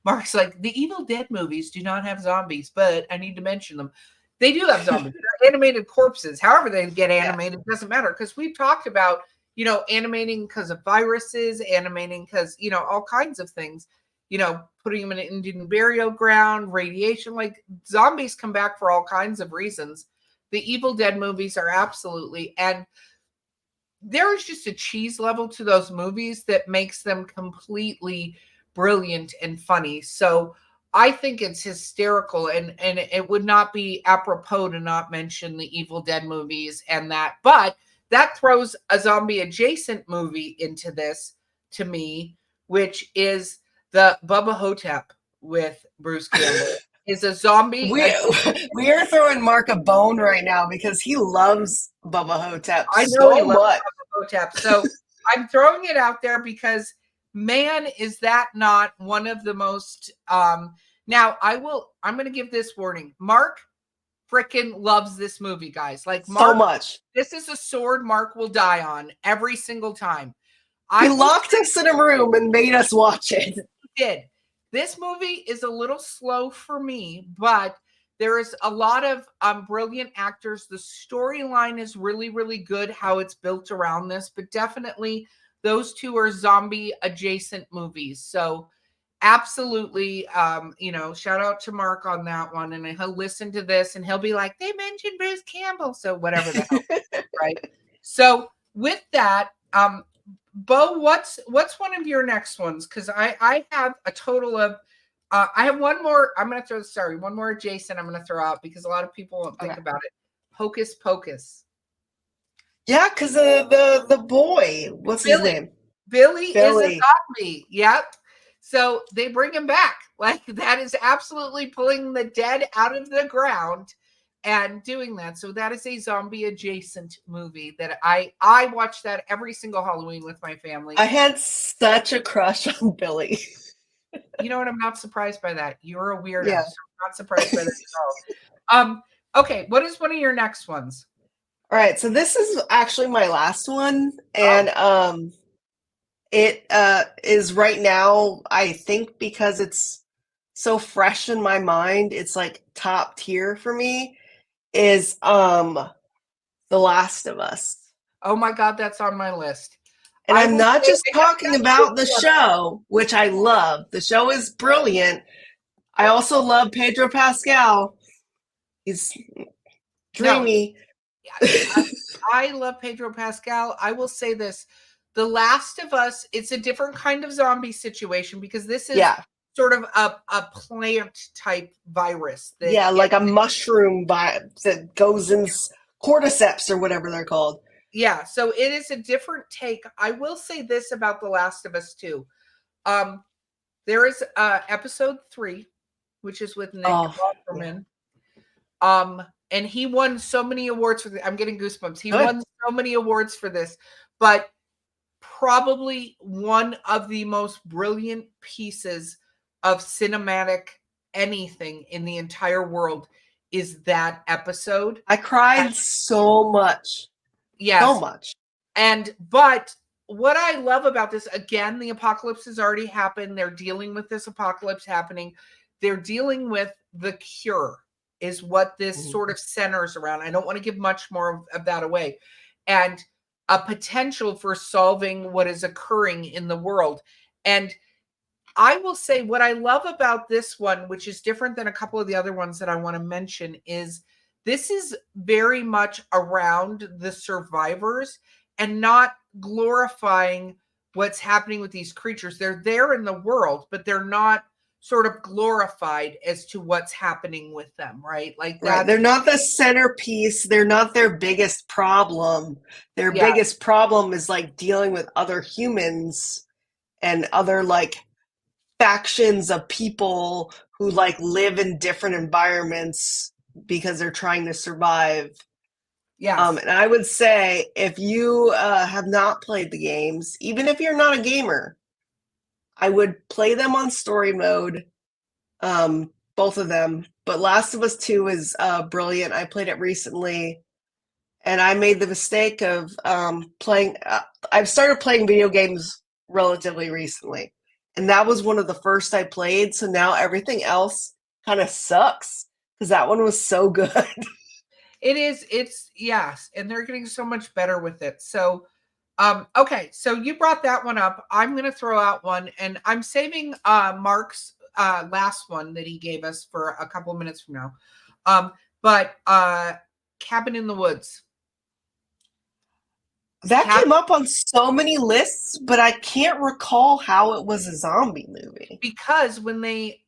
A: Mark's like, the Evil Dead movies do not have zombies, but I need to mention them. They do have zombies. They're animated corpses. However they get animated, doesn't matter because we've talked about, animating because of viruses, animating because, all kinds of things. Putting them in an Indian burial ground, radiation, like zombies come back for all kinds of reasons. The Evil Dead movies are absolutely, and there is just a cheese level to those movies that makes them completely brilliant and funny. So I think it's hysterical, and it would not be apropos to not mention the Evil Dead movies and that, but that throws a zombie adjacent movie into this to me, which is the Bubba Hotep with Bruce Campbell. Is a zombie.
B: We are throwing Mark a bone right now because he loves Bubba Hotep
A: I know he
B: so
A: loves
B: much.
A: Bubba Hotep. So I'm throwing it out there because, man, is that not one of the most now I'm gonna give this warning. Mark freaking loves this movie, guys. Like
B: So
A: Mark,
B: much.
A: this is a sword Mark will die on every single time.
B: He
A: I will
B: locked us in a room and made us watch it.
A: did. This movie is a little slow for me, but there is a lot of brilliant actors. The storyline is really, really good, how it's built around this, but definitely those two are zombie adjacent movies. So absolutely, shout out to Mark on that one. And he'll listen to this and he'll be like, they mentioned Bruce Campbell. So whatever the hell, right? So with that, Beau, what's one of your next ones? Because I have a total of I have one more. I'm gonna throw one more adjacent. I'm gonna throw out because a lot of people won't think about it. Hocus Pocus.
B: Yeah, because the boy, what's his
A: Billy.
B: name?
A: Billy is a
B: Billy.
A: zombie. Yep. So they bring him back. Like that is absolutely pulling the dead out of the ground and doing that. So that is a zombie adjacent movie that I watch that every single Halloween with my family.
B: I had such a crush on Billy.
A: You know what? I'm not surprised by that. You're a weirdo,
B: Yeah.
A: so I'm not surprised by that at all. Okay, what is one of your next ones?
B: All right, so this is actually my last one,
A: Oh,
B: and it is right now, I think because it's so fresh in my mind, it's like top tier for me, is The Last of Us.
A: oh my God, that's on my list.
B: And
A: I
B: I'm
A: will
B: not
A: say
B: just
A: I have
B: talking
A: not
B: about the
A: seen one.
B: show, which I love. The show is brilliant. I also love Pedro Pascal. He's
A: No,
B: dreamy.
A: I love Pedro Pascal. I will say this: The Last of Us. It's a different kind of zombie situation because this is
B: Yeah.
A: sort of a plant type virus that
B: Yeah,
A: gets.
B: like a mushroom that goes in cordyceps or whatever they're called.
A: Yeah, so it is a different take. I will say this about The Last of Us too. Um, there is episode 3, which is with Nick
B: Oh, yeah.
A: Offerman. And he won so many awards for this. I'm getting goosebumps. He
B: Good.
A: won so many awards for this. But probably one of the most brilliant pieces of cinematic anything in the entire world is that episode.
B: I cried so much. So
A: Yes.
B: much.
A: But what I love about this, again, the apocalypse has already happened. They're dealing with this apocalypse happening. They're dealing with the cure, is what this
B: Mhm.
A: sort of centers around. I don't want to give much more of that away. And a potential for solving what is occurring in the world. And I will say what I love about this one, which is different than a couple of the other ones that I want to mention, is this is very much around the survivors and not glorifying what's happening with these creatures. They're there in the world, but they're not sort of glorified as to what's happening with them, right? Like
B: Right.
A: that's,
B: They're not the centerpiece. They're not their biggest problem. Their
A: yeah,
B: biggest problem is like dealing with other humans and other like factions of people who like live in different environments because they're trying to survive.
A: yes,
B: And I would say if you have not played the games, even if you're not a gamer, I would play them on story mode, both of them. But Last of Us 2 is brilliant. I played it recently, and I made the mistake of playing. I've started playing video games relatively recently, and that was one of the first I played. So now everything else kind of sucks because that one was so good.
A: it is. It's, yes. And they're getting so much better with it. So, okay, so you brought that one up. I'm going to throw out one, and I'm saving Mark's last one that he gave us for a couple of minutes from now. But Cabin in the Woods.
B: That
A: Cabin,
B: came up on so many lists, but I can't recall how it was a zombie movie.
A: because when they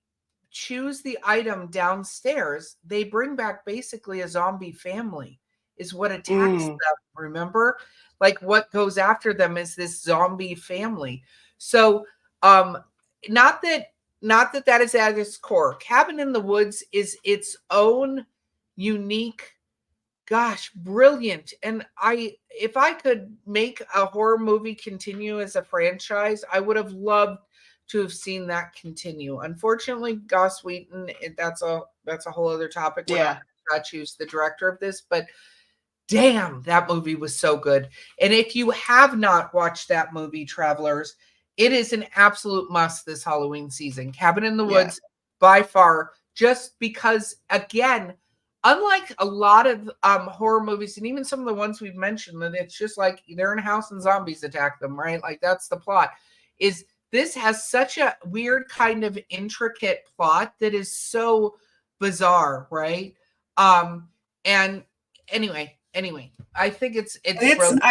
A: choose the item downstairs, they bring back basically a zombie family, is what attacks
B: Mm.
A: them. Remember? Like what goes after them is this zombie family. So, um, not that that is at its core. Cabin in the Woods is its own unique, gosh, brilliant. And if I could make a horror movie continue as a franchise, I would have loved to have seen that continue. Unfortunately, Goss Wheaton, that's a whole other topic. We're not
B: Yeah.
A: going to choose the director of this, but damn, that movie was so good. And if you have not watched that movie, travelers, it is an absolute must this Halloween season. Cabin in the
B: Yeah.
A: Woods, by far, just because, again, unlike a lot of horror movies, and even some of the ones we've mentioned, that it's just like they're in a house and zombies attack them, right? Like that's the plot. Is this has such a weird kind of intricate plot that is so bizarre, right? And anyway, I think it's
B: And
A: brilliant.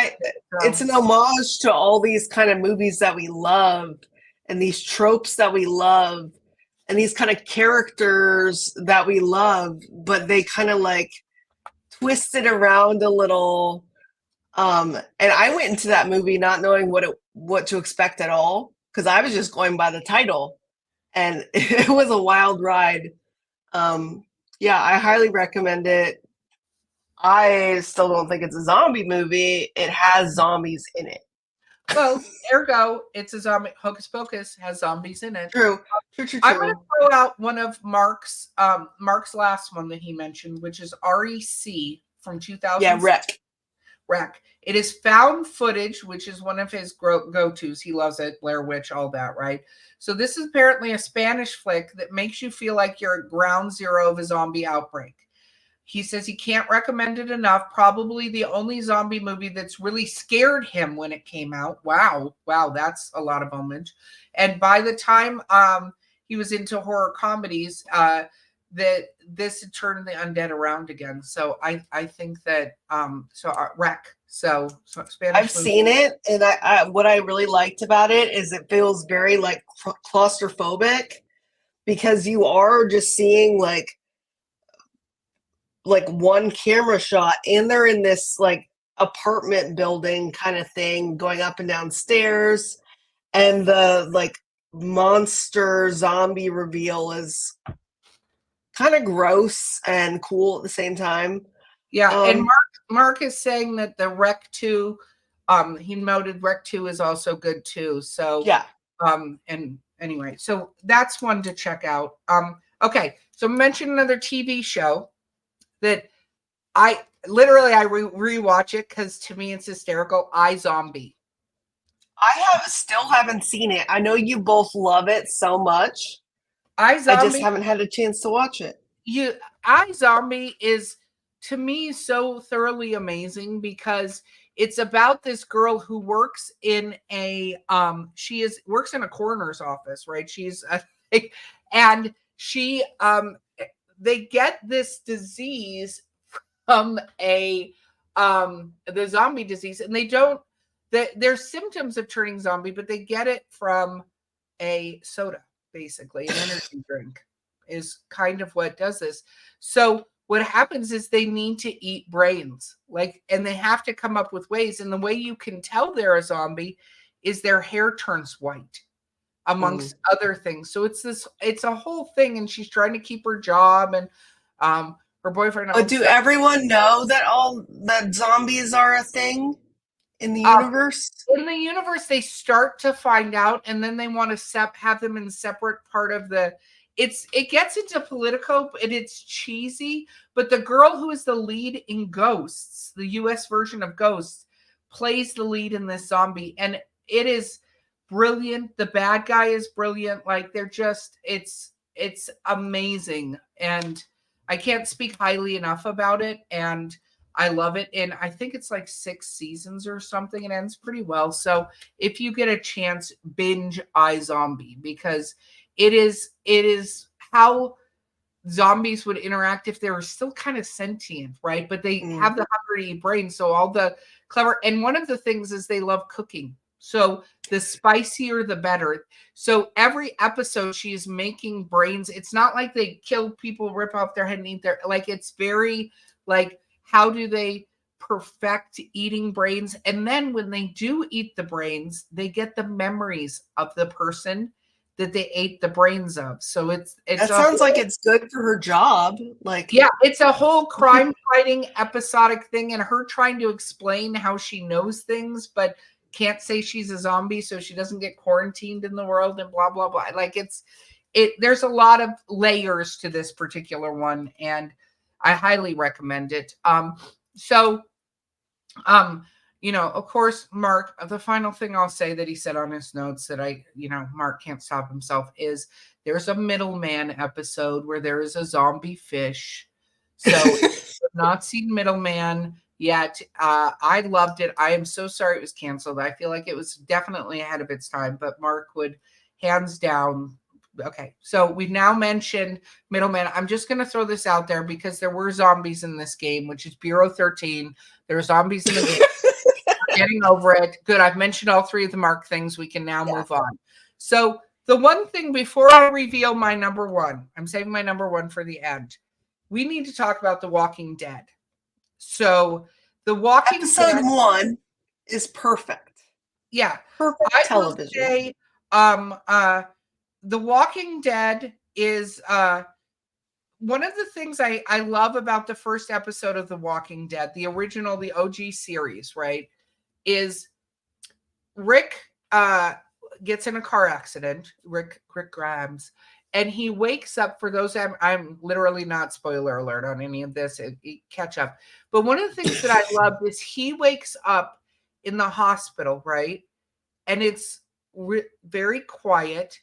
B: it's
A: So,
B: an homage to all these kind of movies that we love and these tropes that we love and these kind of characters that we love, but they kind of like twist it around a little. And I went into that movie not knowing what to expect at all because I was just going by the title, and it was a wild ride. Yeah, I highly recommend it. I still don't think it's a zombie movie. It has zombies in it.
A: well, ergo, it's a zombie. Hocus Pocus has zombies in it.
B: True, true, true,
A: I'm going to
B: true.
A: throw out one of Mark's last one that he mentioned, which is REC from
B: Yeah,
A: 2006.
B: Wreck.
A: Wreck. It is found footage, which is one of his go-tos. He loves it, Blair Witch, all that, right? So this is apparently a Spanish flick that makes you feel like you're at ground zero of a zombie outbreak. He says he can't recommend it enough. Probably the only zombie movie that's really scared him when it came out. Wow, that's a lot of homage. And by the time he was into horror comedies, that this had turned the undead around again. So I think that Wreck. So
B: I've
A: Spanish movie.
B: seen it, and I what I really liked about it is it feels very like claustrophobic because you are just seeing like one camera shot, and they're in this like apartment building kind of thing, going up and down stairs, and the like monster zombie reveal is kind of gross and cool at the same time.
A: Yeah, and
B: Um,
A: Mark is saying that the Rec 2 He noted Rec 2 is also good too. So
B: Yeah.
A: and anyway, so that's one to check out. Okay, so mention another TV show that I literally I rewatch it because to me it's hysterical. iZombie.
B: I still haven't seen it. I know you both love it so much. I just
A: iZombie,
B: haven't had a chance to watch it.
A: you iZombie is to me so thoroughly amazing because it's about this girl who works in a she is works in a coroner's office, right? She's a, and she they get this disease a the zombie disease, and they don't there's symptoms of turning zombie, but they get it from a soda, basically an energy drink is kind of what does this. So what happens is they need to eat brains, like, and they have to come up with ways, and the way you can tell they're a zombie is their hair turns white,
B: Mm.
A: amongst other things. So it's a whole thing, and she's trying to keep her job, and her boyfriend
B: But
A: owns
B: do
A: stuff.
B: everyone know that all that zombies are a thing in the
A: Um,
B: universe?
A: in the universe, they start to find out, and then they want to have them in separate part of the. It gets into Politico, and it's cheesy. But the girl who is the lead in Ghosts, the U.S. version of Ghosts, plays the lead in this zombie, and it is brilliant. The bad guy is brilliant. Like they're just, it's amazing, and I can't speak highly enough about it. And I love it. And I think it's like 6 seasons or something. It ends pretty well. So if you get a chance, binge iZombie because it is how zombies would interact if they were still kind of sentient, right? But they
B: Mm.
A: have the hunger to eat brains. So all the clever, and one of the things is they love cooking. So the spicier, the better. So every episode, she's making brains. It's not like they kill people, rip off their head, and eat their, like, it's very like, how do they perfect eating brains? And then when they do eat the brains, they get the memories of the person that they ate the brains of. So it's
B: That
A: a
B: sounds like
A: whole,
B: it's good for her job. Like,
A: yeah, it's a whole crime fighting episodic thing, and her trying to explain how she knows things, but can't say she's a zombie so she doesn't get quarantined in the world and blah blah blah. Like there's a lot of layers to this particular one, and I highly recommend it. So um, of course, Mark, the final thing I'll say that he said on his notes that Mark can't stop himself is there's a middleman episode where there is a zombie fish. So if you have not seen Middleman yet, I loved it. I am so sorry it was canceled. I feel like it was definitely ahead of its time, but Mark would hands down. Okay, so we've now mentioned Middleman. I'm just going to throw this out there because there were zombies in this game, which is Bureau 13. There are zombies in the game. We're getting over it. Good. I've mentioned all three of the Mark things. We can now
B: yeah.
A: move on. So the one thing before I reveal my number one, I'm saving my number one for the end. We need to talk about The Walking Dead. So The Walking
B: Episode
A: Dead,
B: 1 is perfect.
A: yeah,
B: Perfect
A: I will
B: television.
A: say The Walking Dead is one of the things I love about the first episode of The Walking Dead, the original, the OG series, right, is Rick gets in a car accident, Rick Grimes, and he wakes up. For those, I'm literally not spoiler alert on any of this, catch up. But one of the things that I love is he wakes up in the hospital, right? And it's very quiet.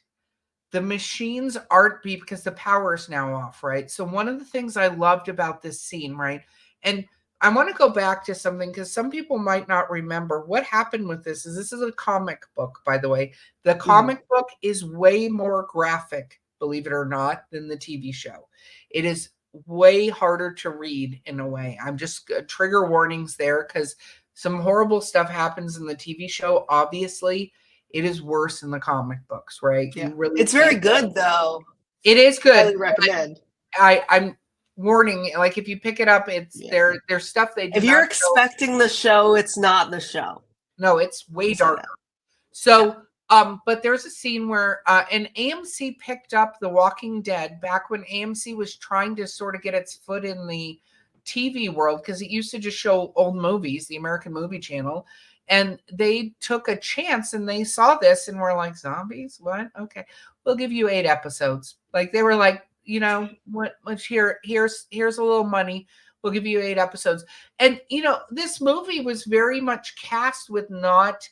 A: The machines aren't beat because the power is now off, right? So one of the things I loved about this scene, right? And I want to go back to something because some people might not remember what happened with this. This is a comic book, by the way. The
B: Mhm.
A: comic book is way more graphic, believe it or not, than the TV show. It is way harder to read in a way. I'm just trigger warnings there because some horrible stuff happens in the TV show, obviously. It is worse in the comic books, right?
B: Yeah.
A: You really
B: It's very
A: can't.
B: good, though.
A: It is good.
B: Highly recommend.
A: I'm warning, like if you pick it up, it's
B: Yeah.
A: there's stuff they do
B: If you're
A: not show.
B: expecting the show, it's not the show.
A: No, it's way
B: I'll say
A: darker.
B: that. Yeah.
A: So, but there's a scene where an AMC picked up The Walking Dead back when AMC was trying to sort of get its foot in the TV world because it used to just show old movies, the American Movie Channel. And they took a chance and they saw this and were like, zombies? What? Okay. We'll give you 8 episodes. Like they were like, what here's a little money. We'll give you 8 episodes. And this movie was very much cast with not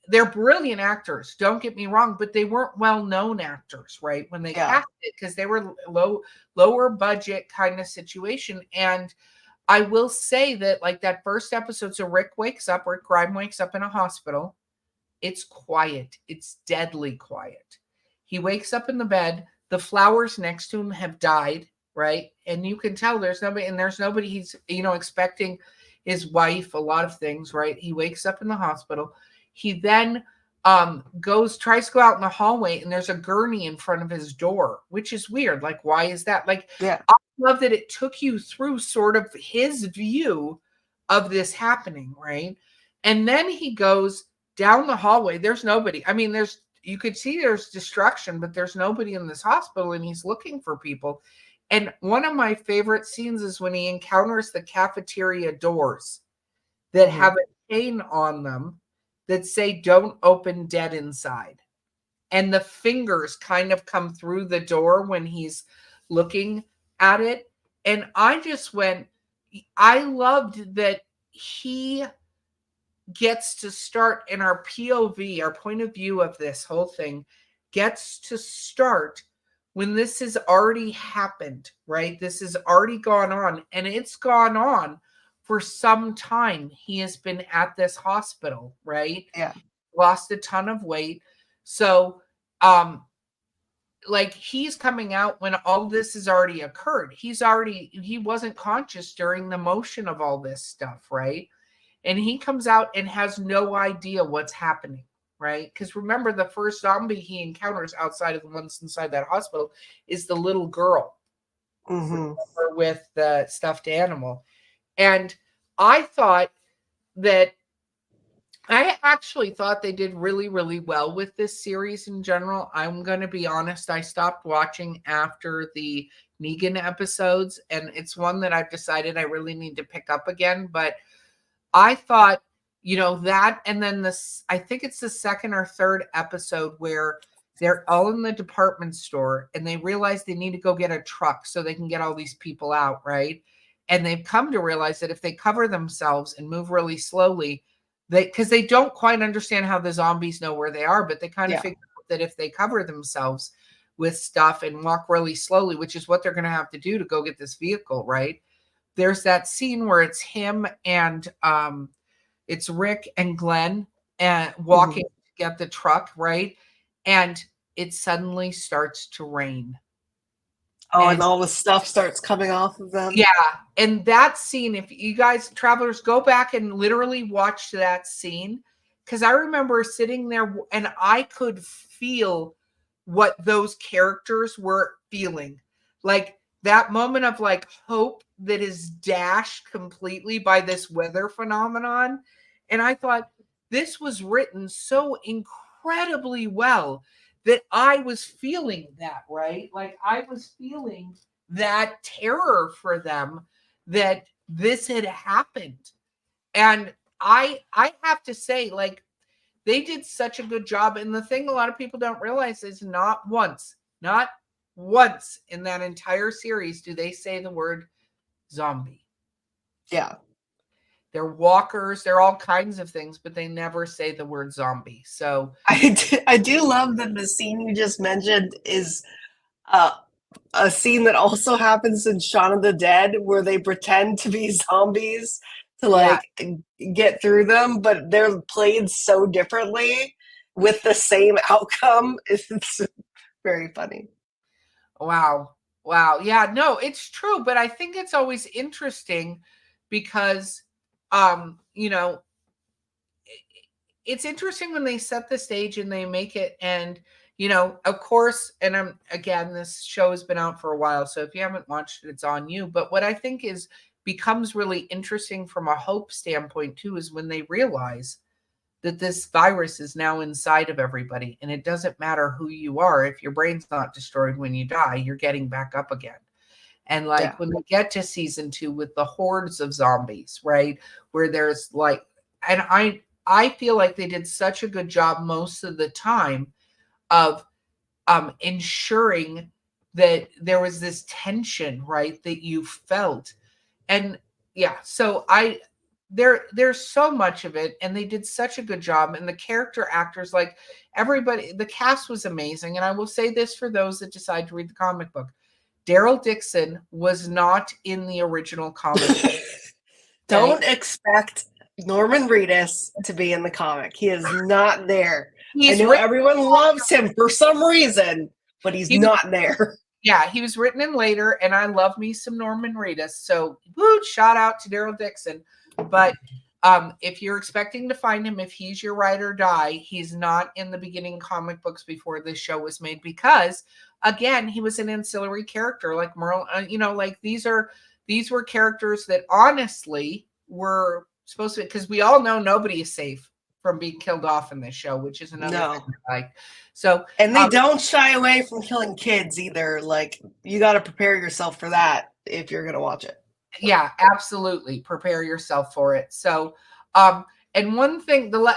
A: they're brilliant actors, don't get me wrong, but they weren't well-known actors, right? When they
B: Yeah.
A: cast it, because they were lower budget kind of situation. And I will say that like that first episode, so Rick Grimes wakes up in a hospital. It's quiet. It's deadly quiet. He wakes up in the bed. The flowers next to him have died, right? And you can tell there's nobody he's, expecting his wife, a lot of things, right? He wakes up in the hospital. He then tries to go out in the hallway and there's a gurney in front of his door, which is weird. Like, why is that? Like,
B: Yeah.
A: I love that it took you through sort of his view of this happening, right? And then he goes down the hallway. There's nobody. I mean, you could see there's destruction, but there's nobody in this hospital and he's looking for people. And one of my favorite scenes is when he encounters the cafeteria doors that
B: Hmm.
A: have a chain on them that say don't open dead inside. And the fingers kind of come through the door when he's looking at it. And I loved that he gets to start in our POV, our point of view of this whole thing, gets to start when this has already happened, right? This has already gone on, and it's gone on for some time. He has been at this hospital, right?
B: Yeah.
A: Lost a ton of weight. So, um, like he's coming out when all this has already occurred. He wasn't conscious during the motion of all this stuff, right? And he comes out and has no idea what's happening, right? Because remember, the first zombie he encounters outside of the ones inside that hospital is the little girl
B: Hmm.
A: with the stuffed animal. And I thought that I actually thought they did really, really well with this series in general. I'm going to be honest, I stopped watching after the Negan episodes, and it's one that I've decided I really need to pick up again. But I thought, that, and then I think it's the second or third episode where they're all in the department store and they realize they need to go get a truck so they can get all these people out, right? And they've come to realize that if they cover themselves and move really slowly, because they don't quite understand how the zombies know where they are, but they kind of
B: Yeah.
A: figure out that if they cover themselves with stuff and walk really slowly, which is what they're going to have to do to go get this vehicle, right? There's that scene where it's him and it's Rick and Glenn and
B: Hmm.
A: walking to get the truck, right? And it suddenly starts to rain.
B: Oh, and
A: And
B: all the stuff starts coming off of them.
A: yeah, and that scene, if you guys travelers go back and literally watch that scene, because I remember sitting there and I could feel what those characters were feeling. Like that moment of like hope that is dashed completely by this weather phenomenon. And I thought this was written so incredibly well that I was feeling that, right? Like I was feeling that terror for them that this had happened. And I have to say, like, they did such a good job. And the thing a lot of people don't realize is not once in that entire series do they say the word zombie.
B: Yeah.
A: They're walkers, they're all kinds of things, but they never say the word zombie. So
B: I do love that the scene you just mentioned is uh, a scene that also happens in Shaun of the Dead where they pretend to be zombies to
A: yeah,
B: like get through them, but they're played so differently with the same outcome. It's very funny.
A: wow. Wow. Yeah, no, it's true, but I think it's always interesting because it's interesting when they set the stage and they make it. And of course, and I'm again, this show has been out for a while, so if you haven't watched it, it's on you. But what I think is becomes really interesting from a hope standpoint too is when they realize that this virus is now inside of everybody, and it doesn't matter who you are. If your brain's not destroyed when you die, you're getting back up again. And like
B: Yeah.
A: when we get to season 2 with the hordes of zombies, right? Where there's like and I feel like they did such a good job most of the time of ensuring that there was this tension, right, that you felt. And yeah, so there's so much of it, and they did such a good job, and the character actors, like everybody, the cast was amazing. And I will say this for those that decide to read the comic book: Daryl Dixon was not in the original comic book. Okay,
B: Don't expect Norman Reedus to be in the comic. He is not there. I
A: he's
B: know
A: written.
B: everyone loves him for some reason, but he's
A: He was,
B: not there.
A: yeah, he was written in later, and I love me some Norman Reedus. So, woo, shout out to Daryl Dixon. But if you're expecting to find him, if he's your ride or die, he's not in the beginning comic books before this show was made, because, again, he was an ancillary character like Merle. Like these were characters that honestly were supposed to, because we all know nobody is safe from being killed off in this show, which is another thing
B: No.
A: I like. So,
B: And they don't shy away from killing kids either. Like, you got to prepare yourself for that if you're going to watch it.
A: yeah, absolutely. Prepare yourself for it. So, and one thing, we're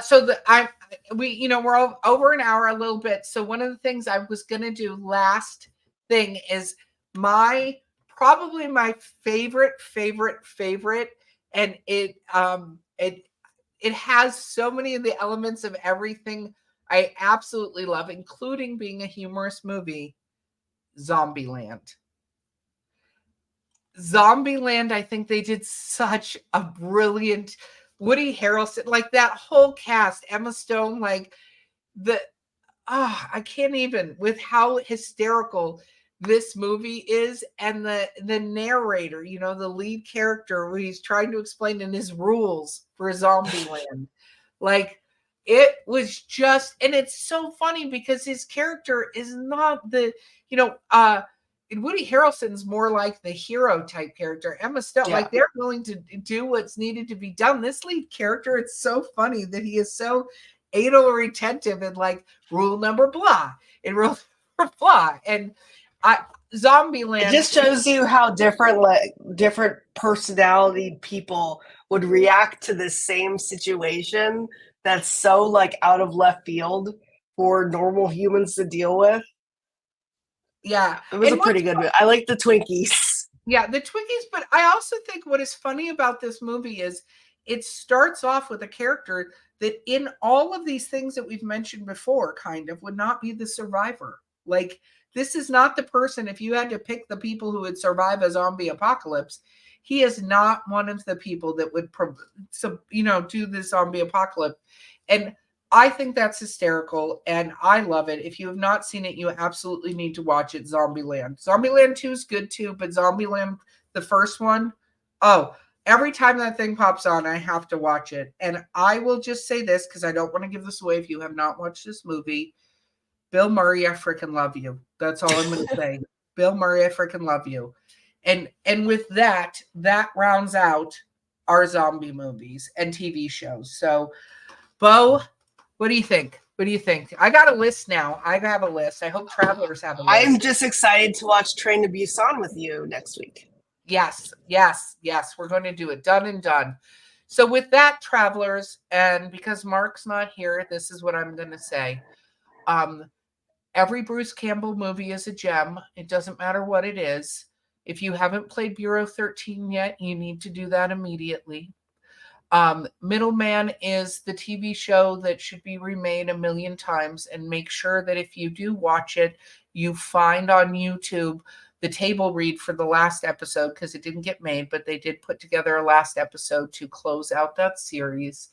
A: over an hour a little bit. So one of the things I was going to do last thing is probably my favorite, and it has so many of the elements of everything I absolutely love, including being a humorous movie, Zombieland. Zombieland, I think they did such a brilliant Woody Harrelson, like that whole cast, Emma Stone, like the I can't even with how hysterical this movie is, and the narrator, the lead character, where he's trying to explain in his rules for Zombieland. Like, it was just, and it's so funny because his character is not Woody Harrelson's more like the hero type character. Emma Stone, like, they're willing to do what's needed to be done. This lead character, it's so funny that he is so anal retentive, and like rule number blah and rule number blah. And Zombieland,
B: it just shows you how different personality people would react to this same situation that's so like out of left field for normal humans to deal with.
A: Yeah,
B: it was a pretty good movie. I like the Twinkies.
A: Yeah, the Twinkies, but I also think what is funny about this movie is it starts off with a character that in all of these things that we've mentioned before kind of would not be the survivor. Like, this is not the person, if you had to pick the people who would survive a zombie apocalypse, he is not one of the people that would do the zombie apocalypse. And I think that's hysterical, and I love it. If you have not seen it, you absolutely need to watch it. Zombieland. Zombieland 2 is good too, but Zombieland, the first one, oh, every time that thing pops on, I have to watch it. And I will just say this, because I don't want to give this away if you have not watched this movie. Bill Murray, I freaking love you. That's all I'm going to say. Bill Murray, I freaking love you. And with that rounds out our zombie movies and TV shows. So, Beau, what do you think? What do you think? I got a list now. I have a list. I hope travelers have a list.
B: I'm just excited to watch Train to Busan with you next week.
A: Yes. We're going to do it. Done and done. So with that, travelers, and because Mark's not here, this is what I'm going to say. Every Bruce Campbell movie is a gem. It doesn't matter what it is. If you haven't played Bureau 13 yet, you need to do that immediately. Middleman is the TV show that should be remade a million times, and make sure that if you do watch it, you find on YouTube the table read for the last episode, because it didn't get made, but they did put together a last episode to close out that series.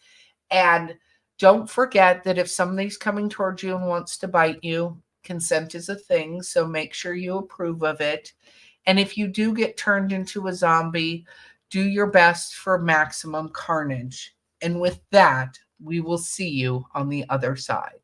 A: And don't forget that if somebody's coming towards you and wants to bite you, consent is a thing, so make sure you approve of it. And if you do get turned into a zombie, do your best for maximum carnage. And with that, we will see you on the other side.